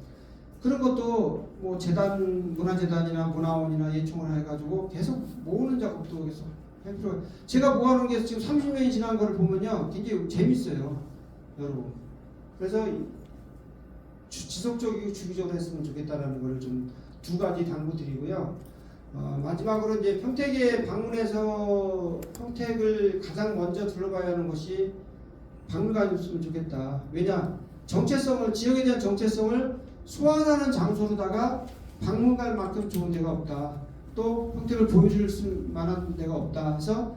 그런 것도 뭐 재단, 문화재단이나 문화원이나 예총을 해가지고 계속 모으는 작업도 계속 할 필요가. 제가 모아놓은 게 지금 30년이 지난 거를 보면요 굉장히 재밌어요, 여러분. 그래서 지속적이고 주기적으로 했으면 좋겠다라는 걸 좀 두 가지 당부드리고요. 마지막으로 이제 평택에 방문해서 평택을 가장 먼저 둘러봐야 하는 것이 박물관이었으면 좋겠다. 왜냐, 정체성을, 지역에 대한 정체성을 소환하는 장소로다가 박물관만큼 좋은 데가 없다. 또 평택을 보여줄 만한 데가 없다. 해서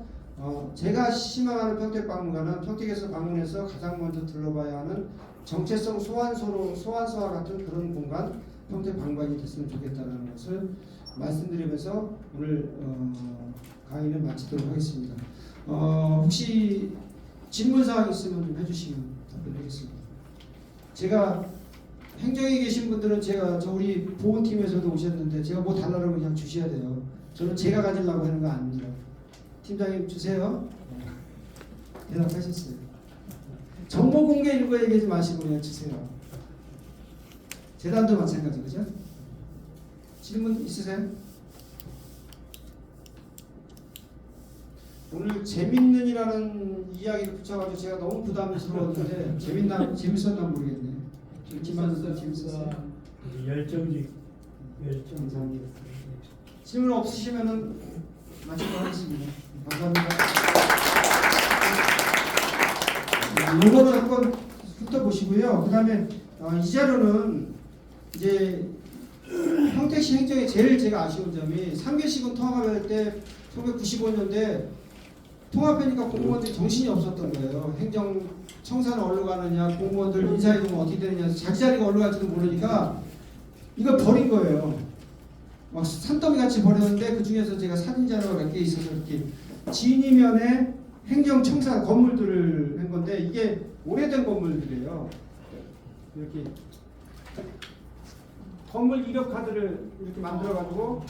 제가 희망하는 평택박물관은 평택에서 방문해서 가장 먼저 둘러봐야 하는 정체성 소환서와 같은 그런 공간, 평택박물관이 됐으면 좋겠다는 것을 말씀드리면서 오늘 강의를 마치도록 하겠습니다. 혹시 질문사항 있으면 좀 해주시면 답변하겠습니다. 제가 행정에 계신 분들은 저 우리 보훈팀에서도 오셨는데 제가 뭐 달라고 그냥 주셔야 돼요. 저는 제가 가지려고 하는 거 아닙니다. 팀장님 주세요. 대답하셨어요. 정보 공개 이런 거 얘기하지 마시고 그냥 주세요. 재단도 마찬가지, 그죠? 질문 있으세요? 오늘 재밌는이라는 이야기를 붙여가지고 제가 너무 부담스러웠는데 재밌었나 모르겠네. 김만수 재밌었어요. 열정이 감사합니다. 질문 없으시면은 마치도록 하겠습니다. 감사합니다. 이거는 한번 훑어보시고요. 그 다음에 이 자료는 이제 평택시 행정에 제일 제가 아쉬운 점이 3개씩은 통합할 때 1995년대 통합하니까 공무원들이 정신이 없었던 거예요. 행정 청사는 어디로 가느냐, 공무원들 인사이동은 어떻게 되느냐, 자기 자리가 어디로 갈지도 모르니까 이걸 버린 거예요. 막 산더미 같이 버렸는데 그 중에서 제가 사진 자료가 몇 개 있어서 이렇게 진이면에 행정청사 건물들을 한 건데 이게 오래된 건물들이에요. 이렇게 건물 이력 카드를 이렇게 만들어가지고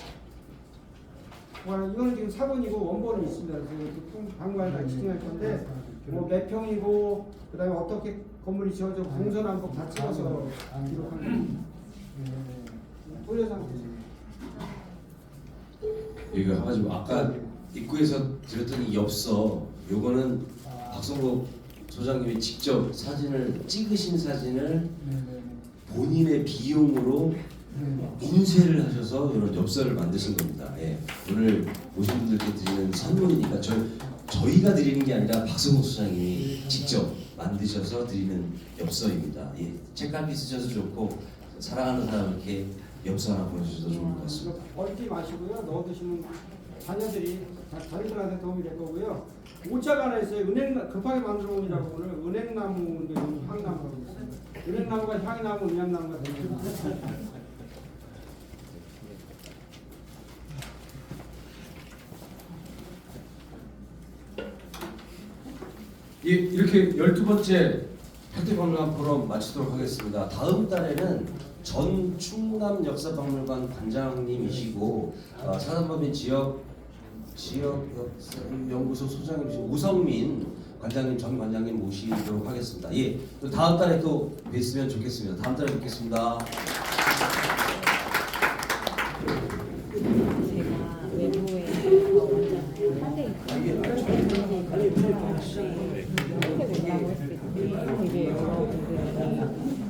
이거는 지금 4번이고 원본은 있습니다. 그래서 이렇게 방관을 지정할 건데 뭐 몇 평이고 그다음에 어떻게 건물이 지어져 동서남북 다 찍어서 기록한 겁니다. 올려서 한번 보세요. 이거 가지고 아까 입구에서 드렸던 이 엽서 요거는 박성국 소장님이 직접 사진을 찍으신 사진을 본인의 비용으로 인쇄를 하셔서 이런 엽서를 만드신 겁니다. 예. 오늘 오신 분들께 드리는 선물이니까 저희가 드리는 게 아니라 박성국 소장님이 직접 만드셔서 드리는 엽서입니다. 예. 책갈피 쓰셔서 좋고 사랑하는 사람에게 엽서 하나 보내주셔도 좋을 것 같습니다. 버리지 마시고요. 넣어두시면 자녀들이 다른 분한테 도움이 될 거고요. 오차가 하나 있어요. 급하게 만들어 온이라고 오늘 은행나무인데 향나무가 있습니다. 은행나무가 향나무, 은행나무가 됩니다. 예, 이렇게 12번째 평택박물관 포럼 마치도록 하겠습니다. 다음 달에는 전 충남 역사박물관 관장님이시고 사단법인 지역 연구소 소장님이신 우성민 관장님, 전 관장님 모시도록 하겠습니다. 예, 또 다음 달에 또 뵀으면 좋겠습니다. 다음 달에 뵙겠습니다. 제가 외부에서 완전 한대 평택 온다고 했을 때 되게 여러분들이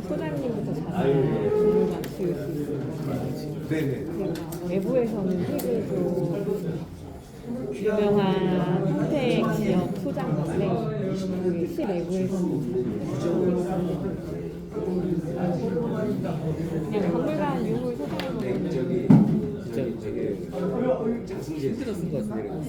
소장님부터 잘하는 박물관 지을 수 있어요. 네네. 외부에서는 되게 유명한 평택 지역 소장인데 시내부에서는 그냥 박물관 유물 소장으로 저기 장승재 힘들었을 것 같은데.